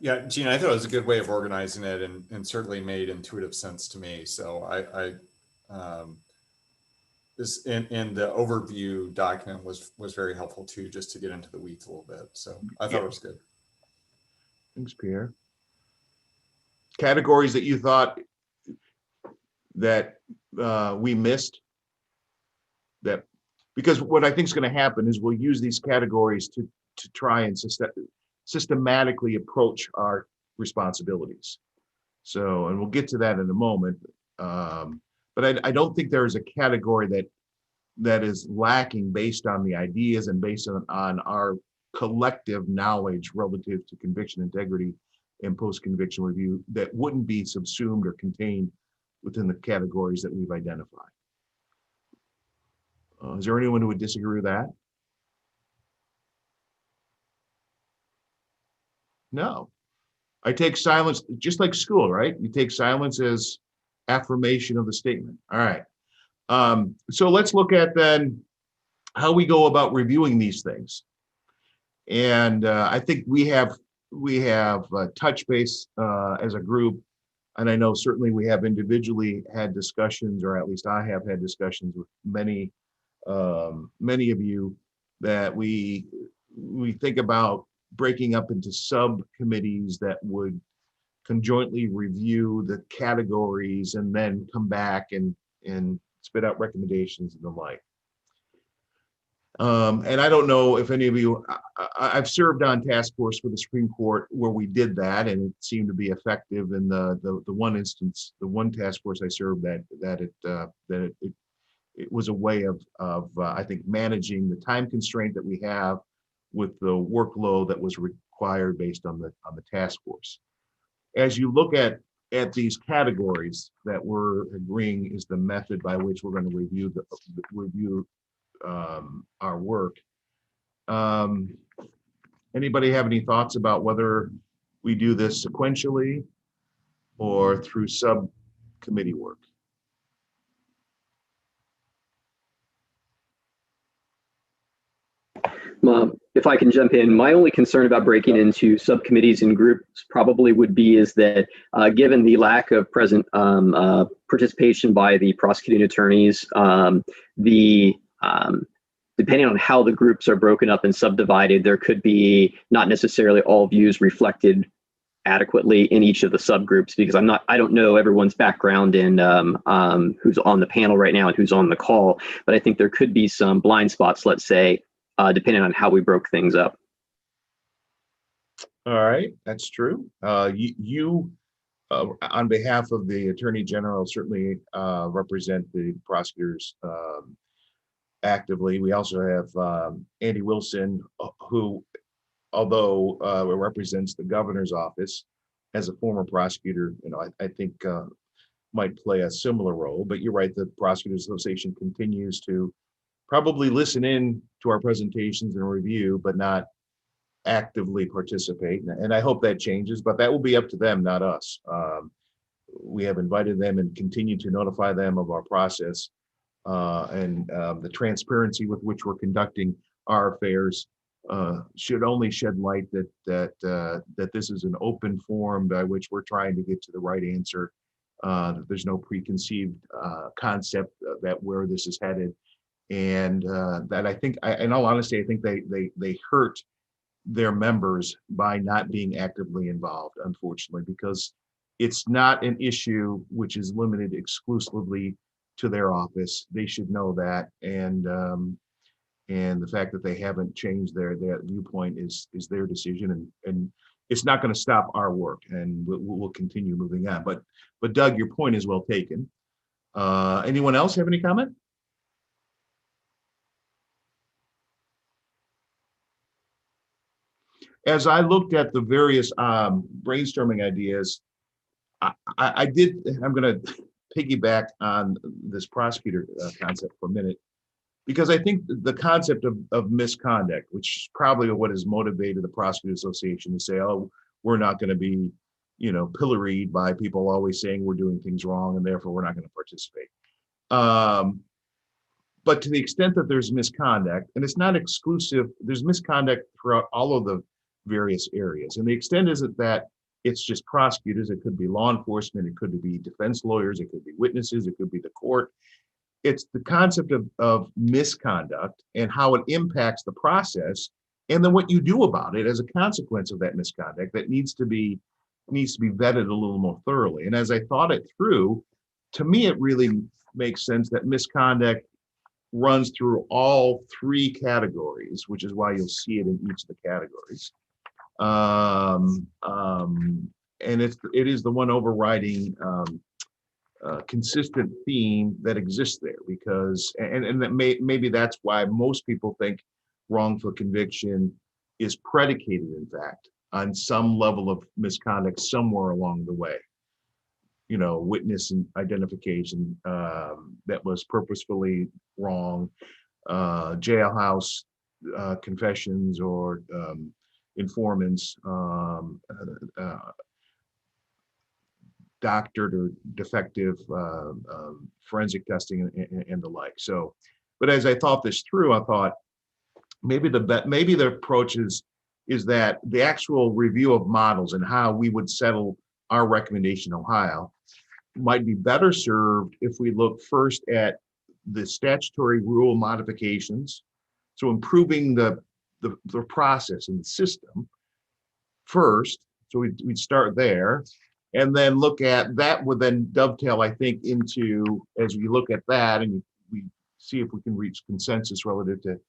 Yeah, Gene, I thought it was a good way of organizing it, and certainly made intuitive sense to me. So this in the overview document was very helpful too, just to get into the weeds a little bit. So I thought it was good. Thanks, Pierre. Categories that you thought that we missed, that, because what I think is going to happen is we'll use these categories to try and systematically approach our responsibilities. So, and we'll get to that in a moment. But I don't think there is a category that is lacking based on the ideas and based on our collective knowledge relative to conviction integrity and post-conviction review that wouldn't be subsumed or contained within the categories that we've identified. Is there anyone who would disagree with that? No. I take silence, just like school, right? You take silence as affirmation of the statement. All right. So let's look at then how we go about reviewing these things. And I think we have touch base as a group, and I know certainly we have individually had discussions, or at least I have had discussions with many of you, that we think about breaking up into subcommittees that would conjointly review the categories and then come back and spit out recommendations and the like. And I don't know if any of you, I've served on task force with the Supreme Court where we did that, and it seemed to be effective in the one instance, the one task force I served, that it was a way of I think managing the time constraint that we have with the workload that was required based on the task force. As you look at these categories that we're agreeing is the method by which we're going to review our work. Anybody have any thoughts about whether we do this sequentially or through subcommittee work? If I can jump in, my only concern about breaking into subcommittees and groups probably would be is that given the lack of present participation by the prosecuting attorneys, depending on how the groups are broken up and subdivided, there could be not necessarily all views reflected adequately in each of the subgroups, because I don't know everyone's background and who's on the panel right now and who's on the call, but I think there could be some blind spots, let's say, depending on how we broke things up. All right, that's true. You on behalf of the Attorney General, certainly represent the prosecutors actively. We also have Andy Wilson, who, although represents the governor's office as a former prosecutor, I think might play a similar role. But you're right, the Prosecutors Association continues to probably listen in to our presentations and review, but not actively participate. And I hope that changes, but that will be up to them, not us. We have invited them and continue to notify them of our process and the transparency with which we're conducting our affairs should only shed light that this is an open forum by which we're trying to get to the right answer. That there's no preconceived concept that where this is headed. And that I think, in all honesty, I think they hurt their members by not being actively involved, unfortunately, because it's not an issue which is limited exclusively to their office. They should know that, and the fact that they haven't changed their viewpoint is their decision, and it's not going to stop our work, and we'll continue moving on. But Doug, your point is well taken. Anyone else have any comment? As I looked at the various brainstorming ideas, I'm going to piggyback on this prosecutor concept for a minute, because I think the concept of misconduct, which is probably what has motivated the Prosecutors Association to say, oh, we're not going to be, pilloried by people always saying we're doing things wrong and therefore we're not going to participate. But to the extent that there's misconduct, and it's not exclusive, there's misconduct throughout all of the various areas. And the extent isn't that it's just prosecutors, it could be law enforcement, it could be defense lawyers, it could be witnesses, it could be the court. It's the concept of misconduct and how it impacts the process, and then what you do about it as a consequence of that misconduct that needs to be vetted a little more thoroughly. And as I thought it through, to me, it really makes sense that misconduct runs through all three categories, which is why you'll see it in each of the categories. And it is the one overriding consistent theme that exists there, because and that maybe that's why most people think wrongful conviction is predicated, in fact, on some level of misconduct somewhere along the way. Witness identification that was purposefully wrong, jailhouse confessions or informants, doctored or defective forensic testing and the like. So, but as I thought this through, I thought maybe the approach is that the actual review of models and how we would settle our recommendation in Ohio might be better served if we look first at the statutory rule modifications, so improving the process and the system first. So we'd start there, and then look at that would then dovetail, I think, into, as we look at that and we see if we can reach consensus relative to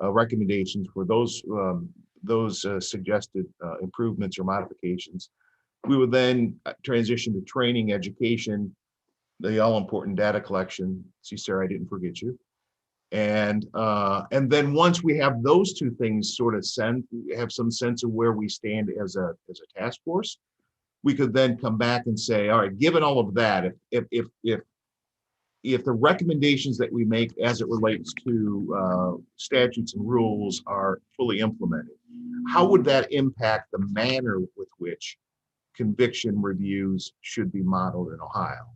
recommendations for those suggested improvements or modifications. We would then transition to training, education, the all-important data collection. See, Sarah, I didn't forget you. And then once we have those two things sort of have some sense of where we stand as a task force, we could then come back and say, all right, given all of that, if the recommendations that we make as it relates to statutes and rules are fully implemented, how would that impact the manner with which conviction reviews should be modeled in Ohio?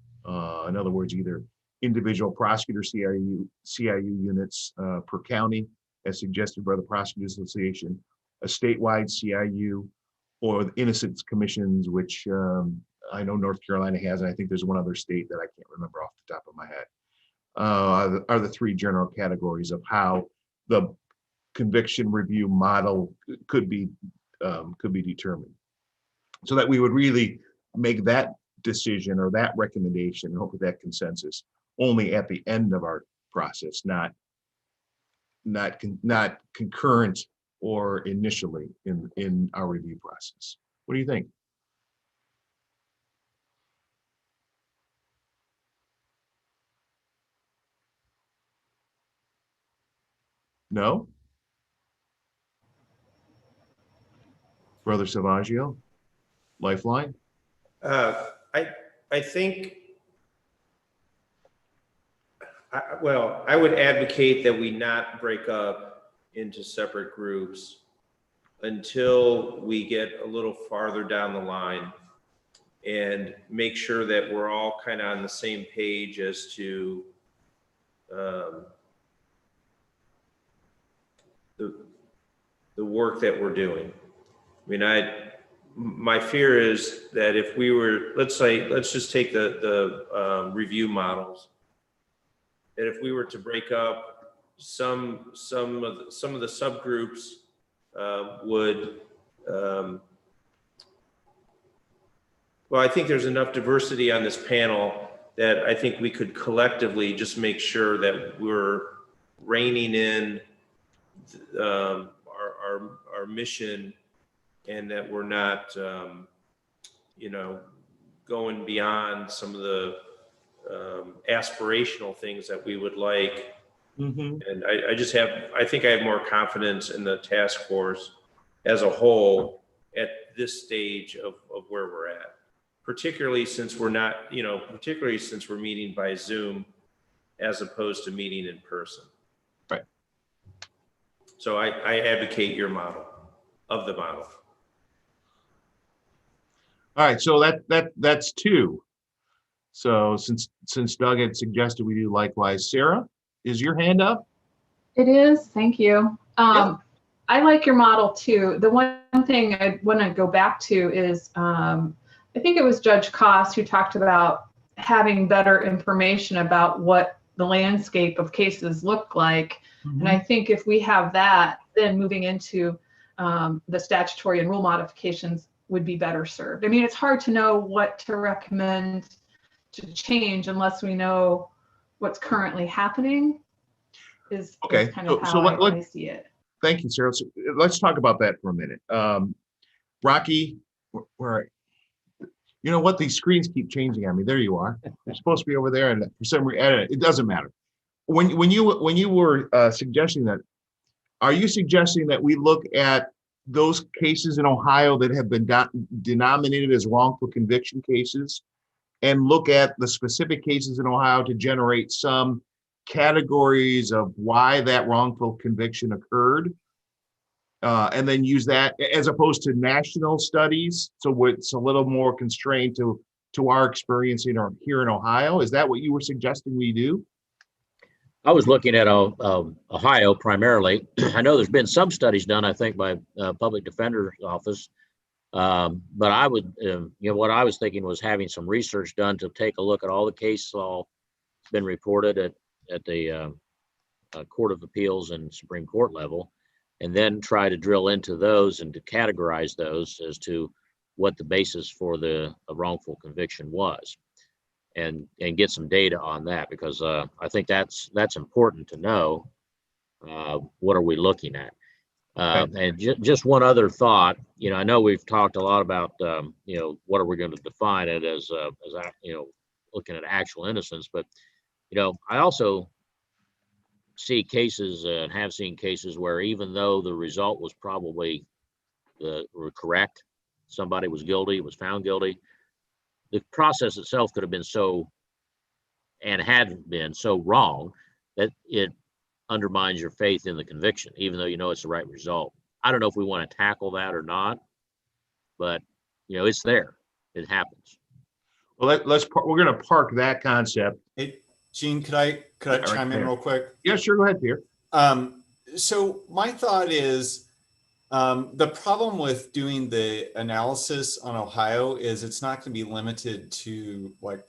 In other words, either individual prosecutor CIU units per county, as suggested by the Prosecutors Association, a statewide CIU, or the innocence commissions, which I know North Carolina has, and I think there's one other state that I can't remember off the top of my head, are the three general categories of how the conviction review model could be determined, so that we would really make that decision or that recommendation, and hopefully that consensus, only at the end of our process, not concurrent or initially in our review process. What do you think? No? Brother Savaggio, Lifeline? I think, I would advocate that we not break up into separate groups until we get a little farther down the line and make sure that we're all kind of on the same page as to the work that we're doing. I mean, my fear is that if we were, let's just take the review models, that if we were to break up some of the subgroups would, well, I think there's enough diversity on this panel that I think we could collectively just make sure that we're reining in our mission, and that we're not, going beyond some of the aspirational things that we would like. Mm-hmm. And I think I have more confidence in the task force as a whole at this stage of where we're at, particularly since we're meeting by Zoom as opposed to meeting in person. Right. So I advocate your model of the model. All right, so that's two. So since Doug had suggested we do likewise, Sarah, is your hand up? It is. Thank you. Yeah. I like your model too. The one thing I want to go back to is I think it was Judge Koss who talked about having better information about what the landscape of cases look like. Mm-hmm. And I think if we have that, then moving into the statutory and rule modifications would be better served. I mean, it's hard to know what to recommend to change unless we know what's currently happening. Is kind of how I see it. Thank you, Sarah. So let's talk about that for a minute. Rocky, where you know what? These screens keep changing on me. There you are. You're supposed to be over there, and for some reason, it doesn't matter. When you were suggesting that, are you suggesting that we look at those cases in Ohio that have been denominated as wrongful conviction cases, and look at the specific cases in Ohio to generate some categories of why that wrongful conviction occurred, and then use that as opposed to national studies. So it's a little more constrained to our experience here in Ohio. Is that what you were suggesting we do? I was looking at Ohio primarily. I know there's been some studies done, I think, by Public Defender's Office. But I would, what I was thinking was having some research done to take a look at all the case law that's been reported at the Court of Appeals and Supreme Court level, and then try to drill into those and to categorize those as to what the basis for the wrongful conviction was. And get some data on that, because I think that's important to know. What are we looking at? And just one other thought. I know we've talked a lot about what are we going to define it as looking at actual innocence, but I also see cases and have seen cases where even though the result was probably correct, somebody was guilty, was found guilty, the process itself could have been had been so wrong that it undermines your faith in the conviction, even though it's the right result. I don't know if we want to tackle that or not, but it's there. It happens. Well, we're going to park that concept. Hey, Gene, could I chime in real quick? Yeah, sure. Go ahead, Pierre. So my thought is, the problem with doing the analysis on Ohio is it's not going to be limited to like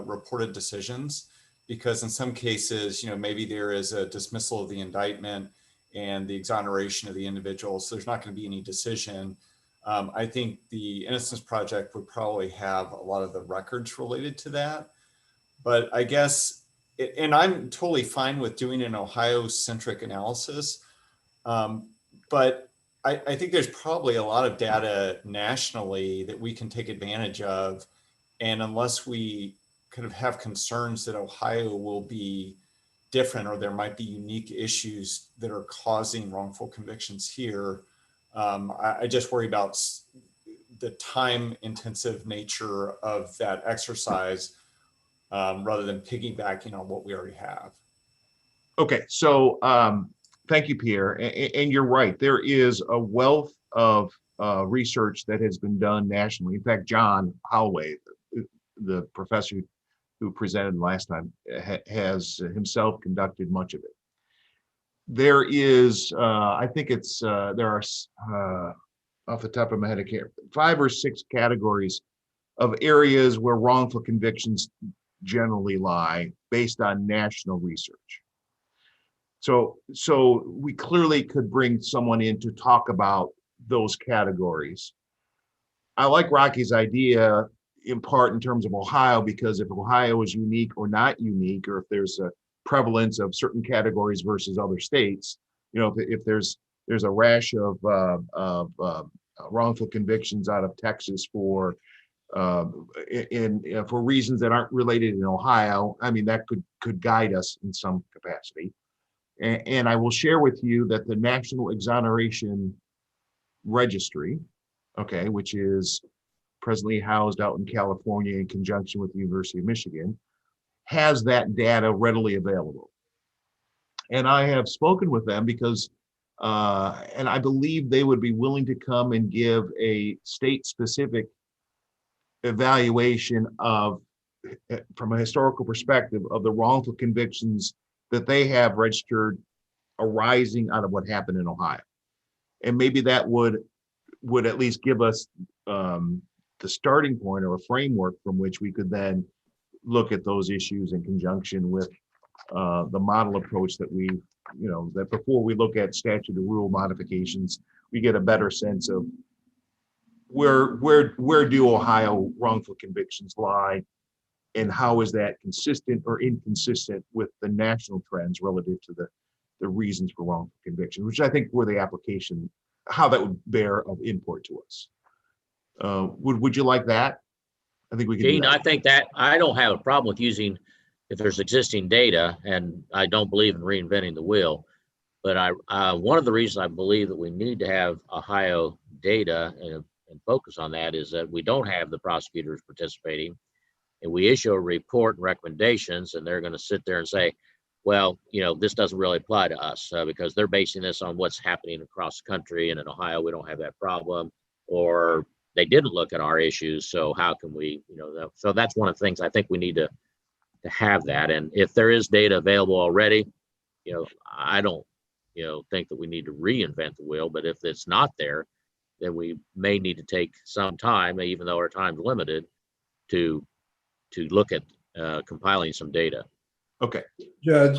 reported decisions, because in some cases, maybe there is a dismissal of the indictment and the exoneration of the individual. So there's not going to be any decision. I think the Innocence Project would probably have a lot of the records related to that. But I guess, and I'm totally fine with doing an Ohio-centric analysis, but I think there's probably a lot of data nationally that we can take advantage of. And unless we kind of have concerns that Ohio will be different, or there might be unique issues that are causing wrongful convictions here, I just worry about the time intensive nature of that exercise, rather than piggybacking on what we already have. Okay, so thank you, Pierre. And you're right. There is a wealth of research that has been done nationally. In fact, John Holloway, the professor who presented last time, has himself conducted much of it. There is, I think there are, off the top of my head, I can't, 5 or 6 categories of areas where wrongful convictions generally lie based on national research. So we clearly could bring someone in to talk about those categories. I like Rocky's idea in part in terms of Ohio, because if Ohio is unique or not unique, or if there's a prevalence of certain categories versus other states, if there's a rash of wrongful convictions out of Texas for reasons that aren't related in Ohio, I mean, that could guide us in some capacity. And I will share with you that the National Exoneration Registry, which is presently housed out in California in conjunction with the University of Michigan, has that data readily available. And I have spoken with them because, and I believe they would be willing to come and give a state-specific evaluation of, from a historical perspective, of the wrongful convictions that they have registered arising out of what happened in Ohio. And maybe that would at least give us the starting point or a framework from which we could then look at those issues in conjunction with the model approach that that before we look at statute of rule modifications, we get a better sense of where do Ohio wrongful convictions lie, and how is that consistent or inconsistent with the national trends relative to the reasons for wrongful conviction, which I think were the application, how that would bear of import to us. Would you like that? I think we can. Gene, I think that I don't have a problem with using, if there's existing data, and I don't believe in reinventing the wheel, but one of the reasons I believe that we need to have Ohio data and focus on that is that we don't have the prosecutors participating, and we issue a report and recommendations, and they're going to sit there and say, well, this doesn't really apply to us because they're basing this on what's happening across the country, and in Ohio we don't have that problem, or they didn't look at our issues, so how can we, so that's one of the things I think we need to have that. And if there is data available already, I don't think that we need to reinvent the wheel, but if it's not there, then we may need to take some time, even though our time's limited, to look at compiling some data. Okay. Judge,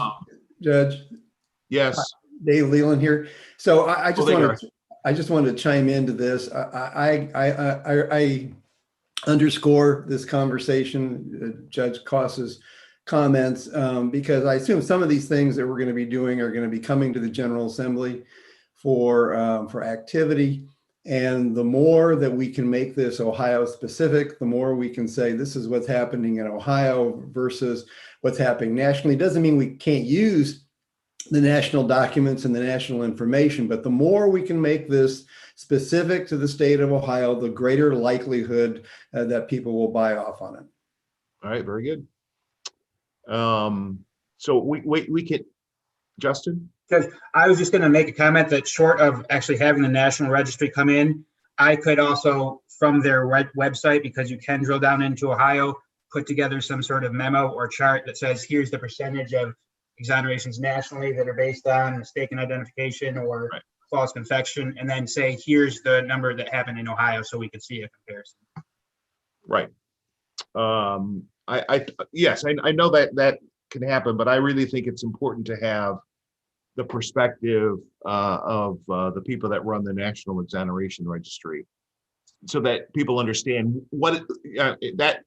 Yes. Dave Leland here. So I just there you wanted, I just wanted to chime into this. I underscore this conversation, Judge Koss's comments, because I assume some of these things that we're going to be doing are going to be coming to the General Assembly for activity. And the more that we can make this Ohio specific, the more we can say this is what's happening in Ohio versus what's happening nationally. It doesn't mean we can't use the national documents and the national information, but the more we can make this specific to the state of Ohio, the greater likelihood that people will buy off on it. All right, very good. So we can, Justin? Because I was just going to make a comment that short of actually having the National Registry come in, I could also, from their website, because you can drill down into Ohio, put together some sort of memo or chart that says, here's the percentage of exonerations nationally that are based on mistaken identification or false confection, and then say, here's the number that happened in Ohio, so we could see a comparison. Right. Yes, I know that can happen, but I really think it's important to have the perspective of the people that run the National Exoneration Registry, so that people understand what that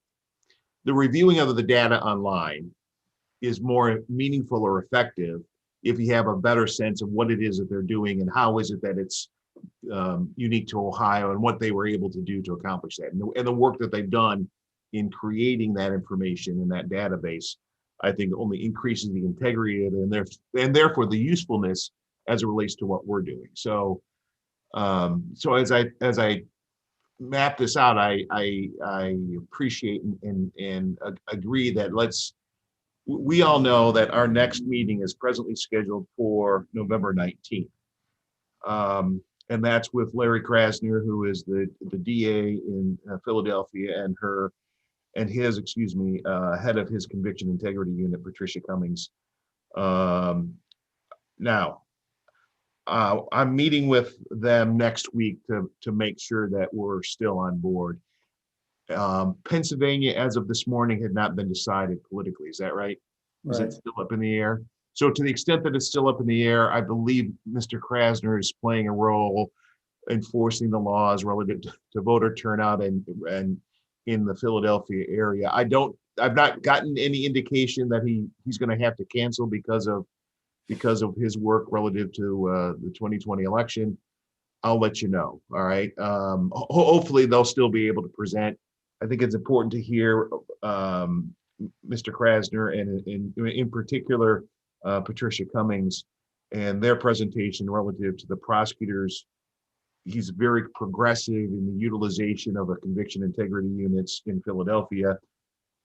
the reviewing of the data online is more meaningful or effective if you have a better sense of what it is that they're doing and how is it that it's unique to Ohio and what they were able to do to accomplish that, and the work that they've done in creating that information in that database, I think only increases the integrity of it and therefore the usefulness as it relates to what we're doing. So, so as I map this out, I appreciate and agree that we all know that our next meeting is presently scheduled for November 19th. And that's with Larry Krasner, who is the DA in Philadelphia, and his head of his conviction integrity unit, Patricia Cummings. Now, I'm meeting with them next week to make sure that we're still on board. Pennsylvania, as of this morning, had not been decided politically. Is that right? Is it still up in the air? So to the extent that it's still up in the air, I believe Mr. Krasner is playing a role enforcing the laws relative to voter turnout and in the Philadelphia area. I've not gotten any indication that he's going to have to cancel because of his work relative to the 2020 election. I'll let you know. All right. Hopefully they'll still be able to present. I think it's important to hear Mr. Krasner and in particular Patricia Cummings and their presentation relative to the prosecutors. He's very progressive in the utilization of a conviction integrity units in Philadelphia.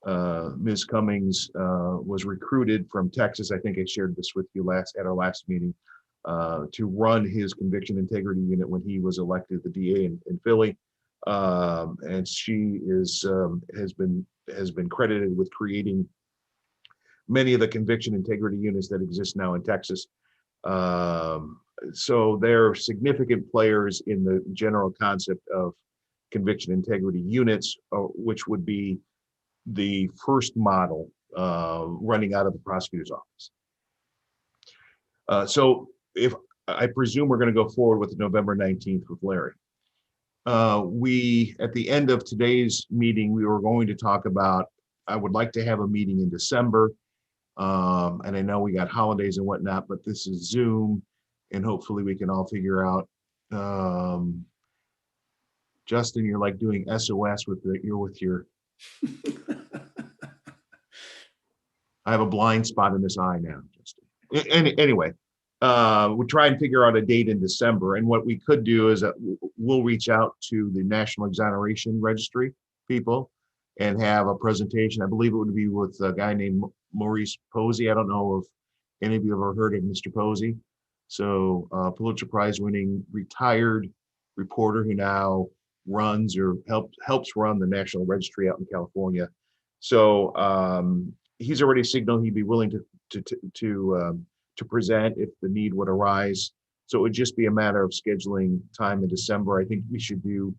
Ms. Cummings was recruited from Texas. I think I shared this with you at our last meeting to run his conviction integrity unit when he was elected the DA in Philly. And she has been credited with creating many of the conviction integrity units that exist now in Texas. So they're significant players in the general concept of conviction integrity units, which would be the first model running out of the prosecutor's office. So if I presume we're going to go forward with November 19th with Larry. At the end of today's meeting, we were going to talk about, I would like to have a meeting in December. And I know we got holidays and whatnot, but this is Zoom and hopefully we can all figure out. Justin, you're like doing SOS with your I have a blind spot in this eye now, Justin. Anyway, we'll try and figure out a date in December. And what we could do is that we'll reach out to the National Exoneration Registry people and have a presentation. I believe it would be with a guy named Maurice Posey. I don't know if Any of you ever heard of Mr. Posey? So Pulitzer Prize winning retired reporter who now runs or helps run the National Registry out in California. So he's already signaled he'd be willing to present if the need would arise. So it would just be a matter of scheduling time in December. I think we should do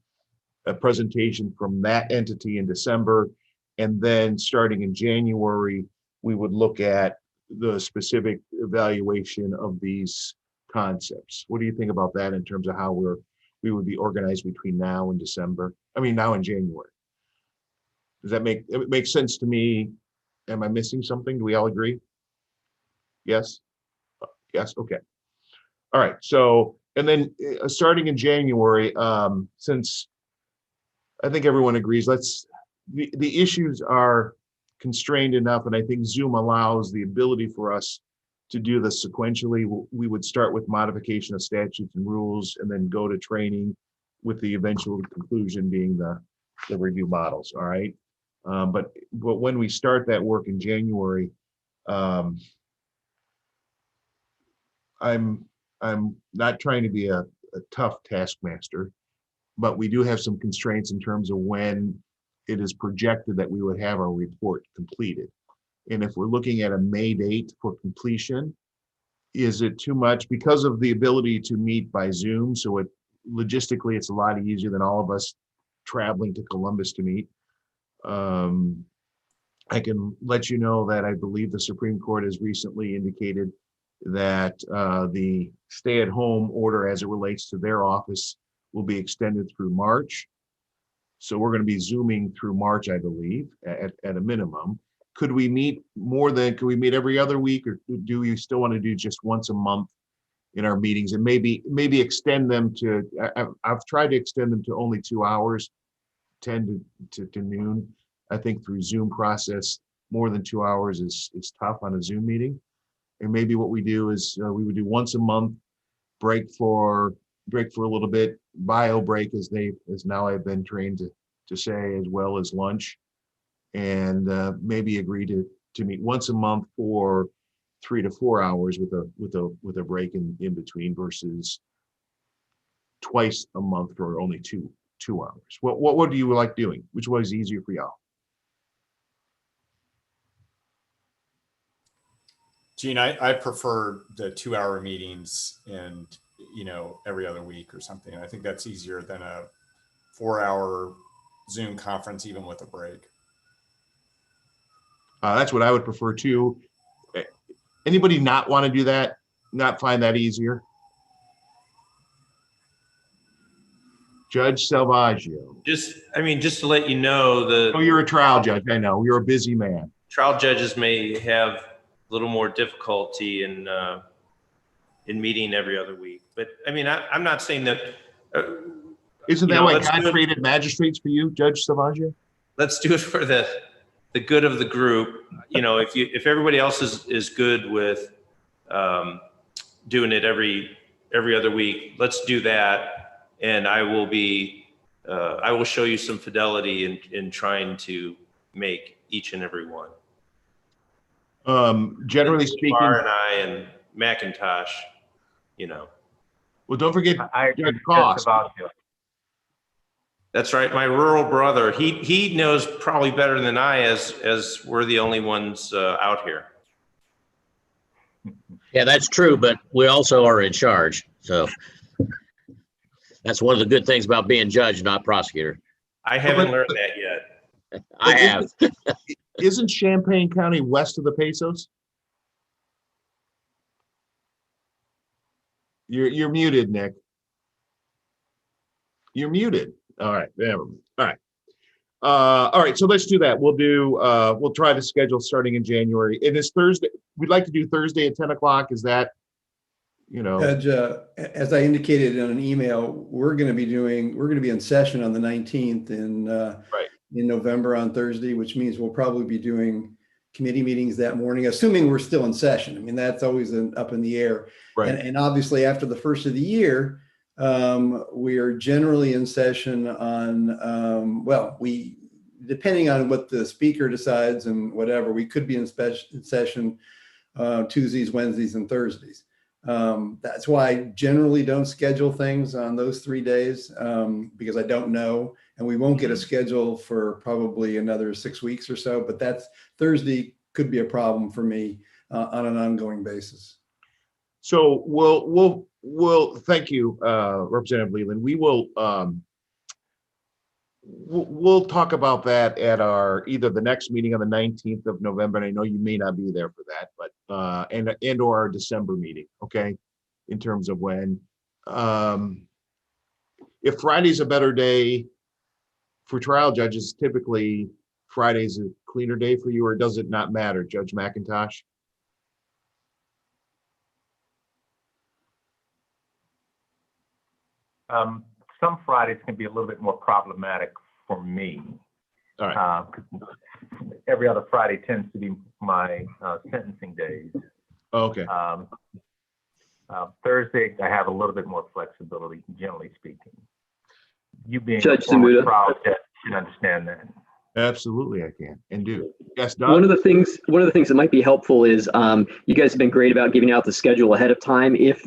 a presentation from that entity in December, and then starting in January, we would look at the specific evaluation of these concepts. What do you think about that in terms of how we would be organized between now and December? I mean, now and January. Does that make sense to me? Am I missing something? Do we all agree? Yes? Yes, okay. All right, so, and then starting in January, since I think everyone agrees, the issues are constrained enough, and I think Zoom allows the ability for us to do this sequentially. We would start with modification of statutes and rules and then go to training with the eventual conclusion being the review models, all right? But when we start that work in January, I'm not trying to be a tough taskmaster, but we do have some constraints in terms of when it is projected that we would have our report completed. And if we're looking at a May date for completion, is it too much because of the ability to meet by Zoom? So logistically, it's a lot easier than all of us traveling to Columbus to meet. I can let you know that I believe the Supreme Court has recently indicated that the stay-at-home order as it relates to their office will be extended through March. So we're going to be Zooming through March, I believe, at a minimum. Could we meet every other week, or do we still want to do just once a month in our meetings, and maybe extend them to, I've tried to extend them to only 2 hours, 10 to noon. I think through Zoom process, more than 2 hours is tough on a Zoom meeting. And maybe what we do is we would do once a month, break for a little bit, bio break as now I've been trained to say, as well as lunch, and maybe agree to meet once a month for 3 to 4 hours with a break in between, versus twice a month for only two hours. What do you like doing? Which one is easier for y'all? Gene, I prefer the 2 hour meetings and, every other week or something. I think that's easier than a 4 hour Zoom conference, even with a break. That's what I would prefer too. Anybody not want to do that? Not find that easier? Judge Salvaggio. Just to let you know, Oh, you're a trial judge. I know. You're a busy man. Trial judges may have a little more difficulty in meeting every other week. But I'm not saying that. Isn't that why God created magistrates for you, Judge Salvaggio? Let's do it for the good of the group. If everybody else is good with doing it every other week, let's do that. And I will show you some fidelity in trying to make each and every one. Generally speaking, Barr and I and McIntosh, Well, don't forget Judge cost. Salvaggio. That's right. My rural brother, he knows probably better than I, as we're the only ones out here. Yeah, that's true, but we also are in charge. So that's one of the good things about being judge, not prosecutor. I haven't learned that yet. I have. Isn't Champaign County west of the Pesos? You're muted, Nick. You're muted. All right. All right. All right. So let's do that. We'll try to schedule starting in January. It is Thursday. We'd like to do Thursday at 10 o'clock. Is that, Judge, as I indicated in an email, we're going to be in session on the 19th in November on Thursday, which means we'll probably be doing committee meetings that morning, assuming we're still in session. That's always up in the air. Right. And obviously after the first of the year, we are generally in session on, depending on what the speaker decides and whatever, we could be in session Tuesdays, Wednesdays, and Thursdays. That's why I generally don't schedule things on those 3 days because I don't know, and we won't get a schedule for probably another 6 weeks or so. But that's Thursday could be a problem for me on an ongoing basis. So we'll thank you, Representative Leland. We'll talk about that at our either the next meeting on the 19th of November, and I know you may not be there for that, but and or our December meeting, okay, in terms of when. If Friday's a better day for trial judges, typically Friday's a cleaner day for you, or does it not matter, Judge McIntosh? Some Fridays can be a little bit more problematic for me. All right. Every other Friday tends to be my sentencing days. Okay. Thursday, I have a little bit more flexibility, generally speaking. You being Judge a former Zamuda. trial judge should understand that. Absolutely, I can and do. Yes, Doug? One of the things that might be helpful is you guys have been great about giving out the schedule ahead of time. If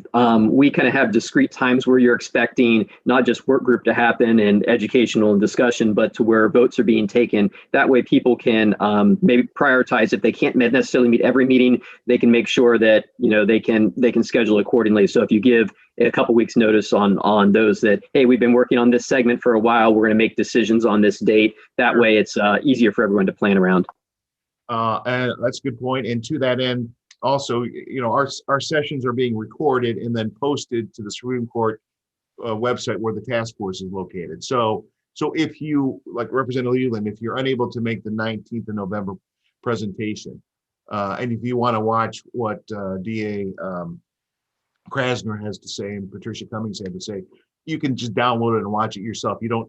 we kind of have discrete times where you're expecting not just work group to happen and educational and discussion, but to where votes are being taken, that way people can maybe prioritize. If they can't necessarily meet every meeting, they can make sure that they can schedule accordingly. So if you give a couple weeks notice on those that, hey, we've been working on this segment for a while, we're going to make decisions on this date. That way it's easier for everyone to plan around. And that's a good point. And to that end, also, our sessions are being recorded and then posted to the Supreme Court website where the task force is located. So if you, like Representative Leland, if you're unable to make the 19th of November presentation, and if you want to watch what DA Krasner has to say and Patricia Cummings had to say, you can just download it and watch it yourself. You don't,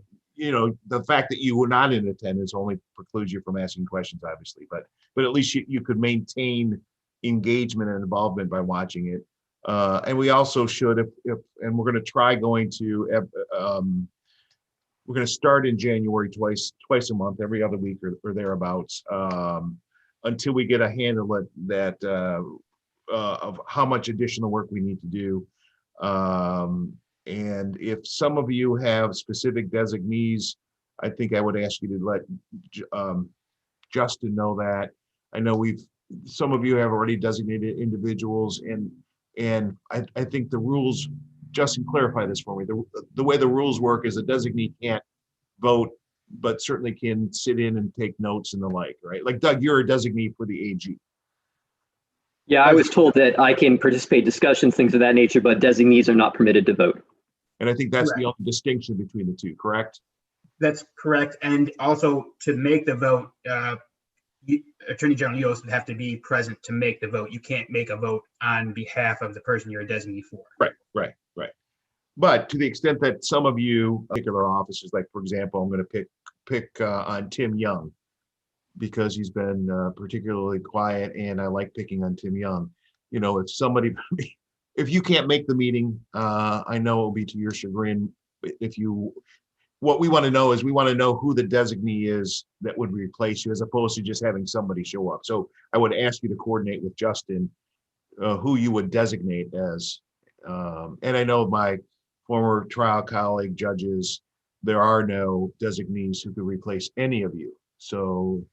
the fact that you were not in attendance only precludes you from asking questions, obviously, but at least you could maintain engagement and involvement by watching it. And we also should, and we're going to try going to, we're going to start in January twice a month, every other week or thereabouts, until we get a handle at that of how much additional work we need to do. And if some of you have specific designees, I think I would ask you to let Justin know that. I know some of you have already designated individuals, and I think the rules, Justin, clarify this for me. The way the rules work is a designee can't vote, but certainly can sit in and take notes and the like, right? Like Doug, you're a designee for the AG. Yeah, I was told that I can participate in discussions, things of that nature, but designees are not permitted to vote. And I think that's Correct. the only distinction between the two, correct? That's correct. And also to make the vote, Attorney General Yost would have to be present to make the vote. You can't make a vote on behalf of the person you're a designee for. Right. But to the extent that some of you, particular officers, like for example, I'm going to pick on Tim Young because he's been particularly quiet, and I like picking on Tim Young. If somebody, if you can't make the meeting, I know it'll be to your chagrin. What we want to know is we want to know who the designee is that would replace you, as opposed to just having somebody show up. So I would ask you to coordinate with Justin who you would designate as. And I know my former trial colleague judges, there are no designees who could replace any of you. So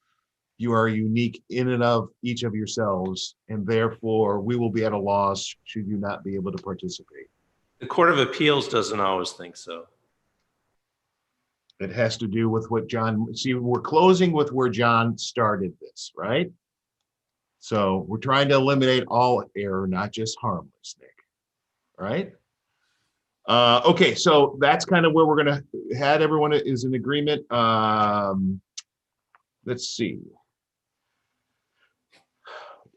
you are unique in and of each of yourselves, and therefore we will be at a loss should you not be able to participate. The Court of Appeals doesn't always think so. It has to do with what John, see, we're closing with where John started this, right? So we're trying to eliminate all error, not just harmless, Nick, right? Okay, so that's kind of where we're going to have everyone is in agreement. Let's see.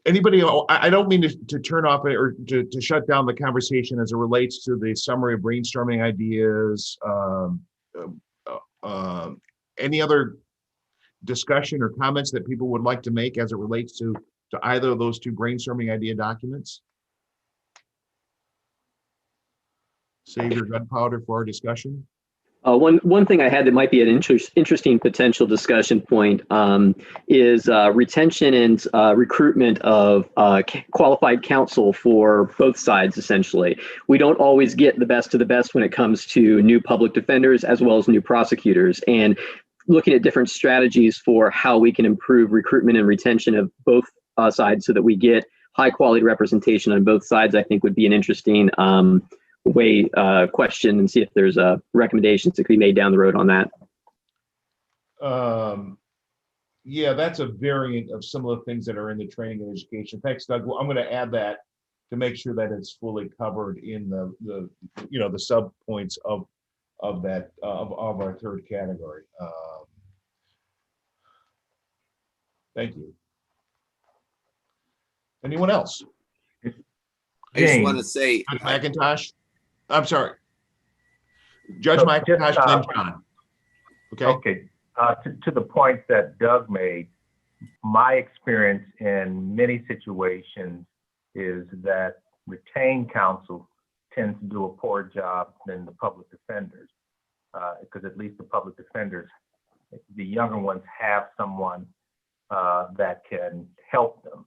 Anybody, I don't mean to turn off or to shut down the conversation as it relates to the summary of brainstorming ideas. Any other discussion or comments that people would like to make as it relates to either of those two brainstorming idea documents? Save your gunpowder for our discussion. One thing I had that might be an interesting potential discussion point is retention and recruitment of qualified counsel for both sides, essentially. We don't always get the best of the best when it comes to new public defenders as well as new prosecutors. And looking at different strategies for how we can improve recruitment and retention of both sides so that we get high quality representation on both sides, I think would be an interesting question, and see if there's recommendations that could be made down the road on that. Yeah, that's a variant of some of the things that are in the training and education. Thanks, Doug. Well, I'm going to add that to make sure that it's fully covered in the sub points of that of our third category. Thank you. Anyone else? I just want to say, Judge McIntosh. I'm sorry, Judge McIntosh, then John. Okay. Okay. To the point that Doug made, my experience in many situations is that retained counsel tends to do a poor job than the public defenders, because at least the public defenders, the younger ones, have someone that can help them.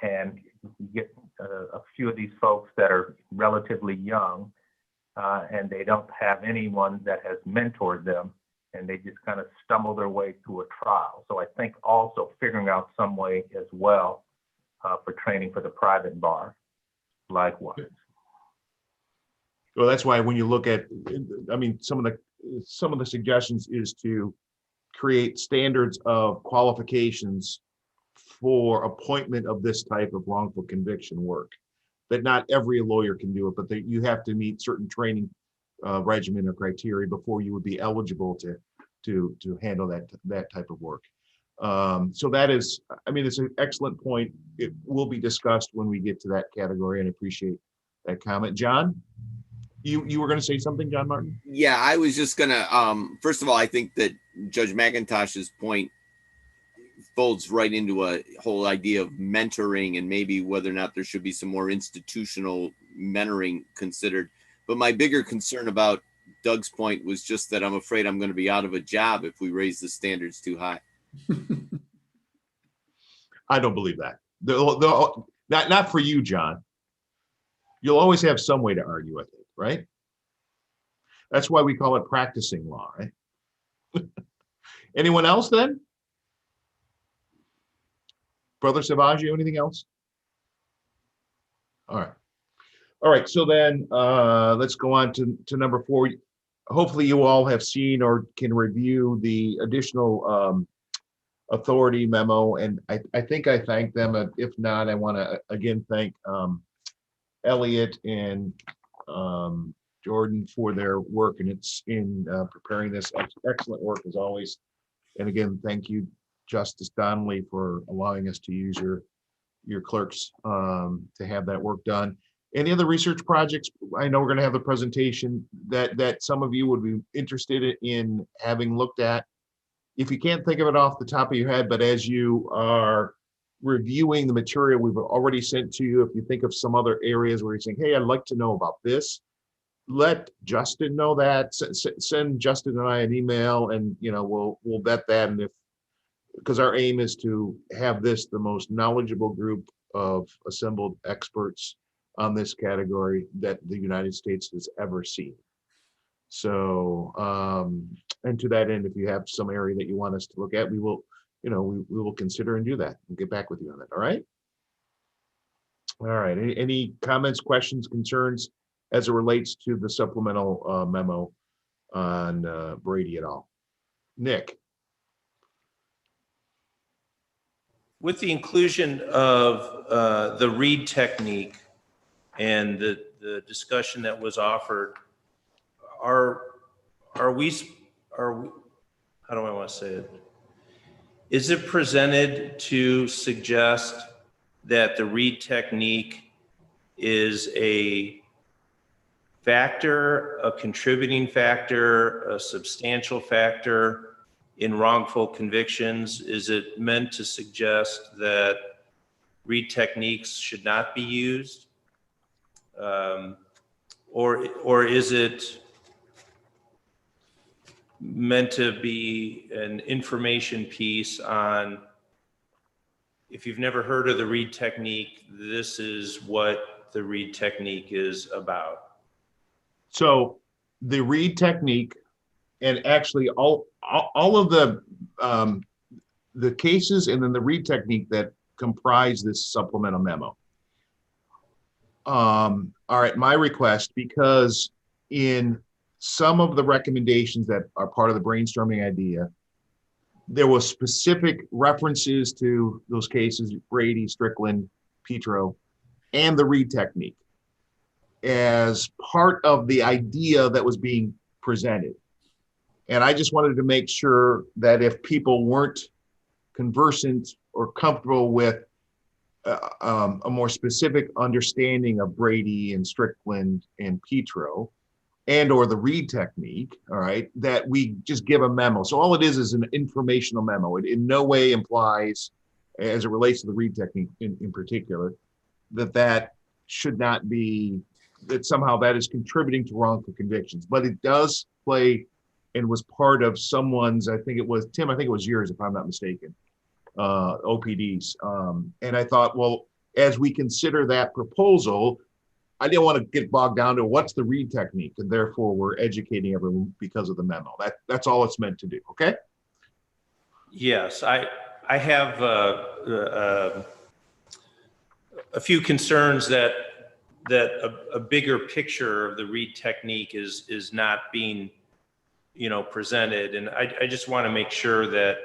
And you get a few of these folks that are relatively young, and they don't have anyone that has mentored them, and they just kind of stumble their way through a trial. So I think also figuring out some way as well for training for the private bar, likewise. Well, that's why when you look at, I mean, some of the suggestions is to create standards of qualifications for appointment of this type of wrongful conviction work. That not every lawyer can do it, but that you have to meet certain training regimen or criteria before you would be eligible to handle that type of work. So that is, I mean, it's an excellent point. It will be discussed when we get to that category, and I appreciate that comment. John, you were going to say something, John Martin? Yeah, I was just going to, first of all, I think that Judge McIntosh's point folds right into a whole idea of mentoring and maybe whether or not there should be some more institutional mentoring considered. But my bigger concern about Doug's point was just that I'm afraid I'm going to be out of a job if we raise the standards too high. I don't believe that. Not for you, John. You'll always have some way to argue with it, right? That's why we call it practicing law, right? Anyone else then? Brother Savaggio, anything else? All right. All right, so then let's go on to number 4. Hopefully you all have seen or can review the additional authority memo, and I think I thanked them. If not, I want to again thank Elliot and Jordan for their work, and it's in preparing this. Excellent work as always. And again, thank you, Justice Donnelly, for allowing us to use your clerks to have that work done. Any other research projects? I know we're going to have a presentation that some of you would be interested in having looked at. If you can't think of it off the top of your head, but as you are reviewing the material we've already sent to you, if you think of some other areas where you're saying, hey, I'd like to know about this, let Justin know that. Send Justin and I an email, and we'll vet that. And because our aim is to have this the most knowledgeable group of assembled experts on this category that the United States has ever seen. So, and to that end, if you have some area that you want us to look at, we will, we will consider and do that and get back with you on that. All right. All right. Any comments, questions, concerns as it relates to the supplemental memo on Brady et al.? Nick. With the inclusion of the read technique and the discussion that was offered, how do I want to say it? Is it presented to suggest that the read technique is a factor, a contributing factor, a substantial factor in wrongful convictions? Is it meant to suggest that read techniques should not be used? Or is it meant to be an information piece on, if you've never heard of the Reed technique, this is what the Reed technique is about. So the Reed technique, and actually all of the cases and then the Reed technique that comprise this supplemental memo are at my request, because in some of the recommendations that are part of the brainstorming idea, there was specific references to those cases, Brady, Strickland, Petro, and the Reed technique as part of the idea that was being presented. And I just wanted to make sure that if people weren't conversant or comfortable with a more specific understanding of Brady and Strickland and Petro and or the Reed technique, all right, that we just give a memo. So all it is an informational memo. It in no way implies, as it relates to the Reed technique in particular, that should not be, that somehow that is contributing to wrongful convictions. But it does play and was part of someone's, I think it was, Tim, I think it was yours, if I'm not mistaken, OPDs. And I thought, well, as we consider that proposal, I didn't want to get bogged down to what's the Reed technique, and therefore we're educating everyone because of the memo. That's all it's meant to do. Okay. Yes, I have a few concerns that a bigger picture of the Reed technique is not being, presented, and I just want to make sure that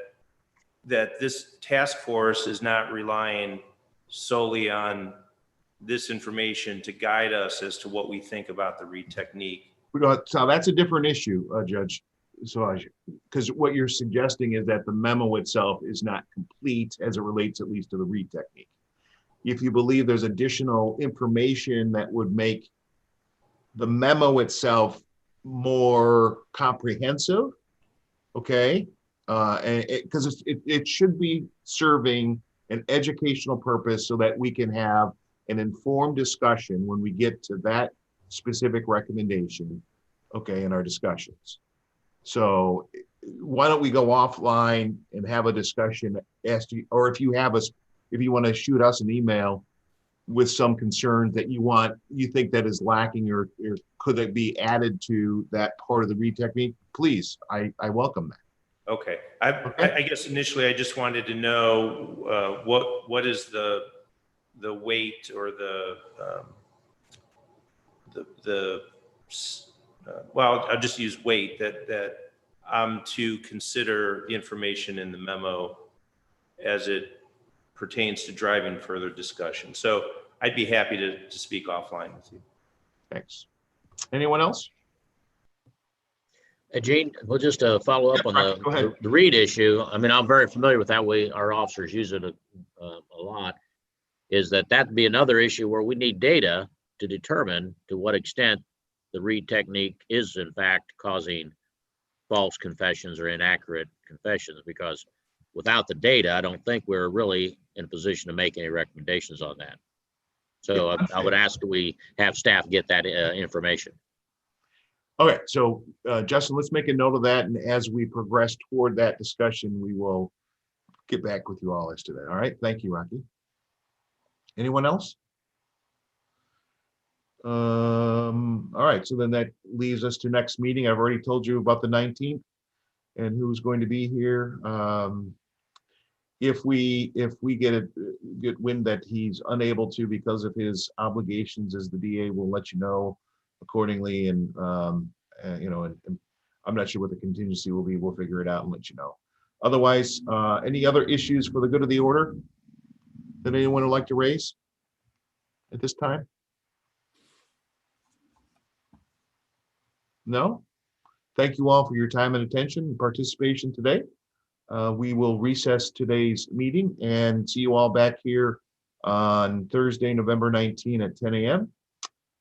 this task force is not relying solely on this information to guide us as to what we think about the Reed technique. So that's a different issue, Judge Soaj, because what you're suggesting is that the memo itself is not complete as it relates at least to the Reed technique. If you believe there's additional information that would make the memo itself more comprehensive, okay, and because it should be serving an educational purpose so that we can have an informed discussion when we get to that specific recommendation, okay, in our discussions. So why don't we go offline and have a discussion as to, or if you want to shoot us an email with some concerns that you think that is lacking, or could it be added to that part of the Reed technique, please, I welcome that. Okay. I guess initially I just wanted to know what is the weight or well, I'll just use weight that I'm to consider the information in the memo as it pertains to driving further discussion. So I'd be happy to speak offline with you. Thanks. Anyone else? Gene, we'll just follow up on the Reed issue. I mean, I'm very familiar with that way. Our officers use it a lot. Is that'd be another issue where we need data to determine to what extent the Reed technique is in fact causing false confessions or inaccurate confessions, because without the data, I don't think we're really in a position to make any recommendations on that. So I would ask that we have staff get that information. Okay, so Justin, let's make a note of that. And as we progress toward that discussion, we will get back with you all as to that. All right, thank you, Rocky. Anyone else? All right, so then that leaves us to next meeting. I've already told you about the 19th and who's going to be here. If we get wind that he's unable to because of his obligations as the DA, we'll let you know accordingly. And and I'm not sure what the contingency will be. We'll figure it out and let you know. Otherwise, any other issues for the good of the order that anyone would like to raise at this time? No? Thank you all for your time and attention and participation today. We will recess today's meeting and see you all back here on Thursday, November 19 at 10 a.m.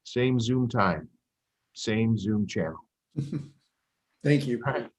Same Zoom time, same Zoom channel. Thank you. All right.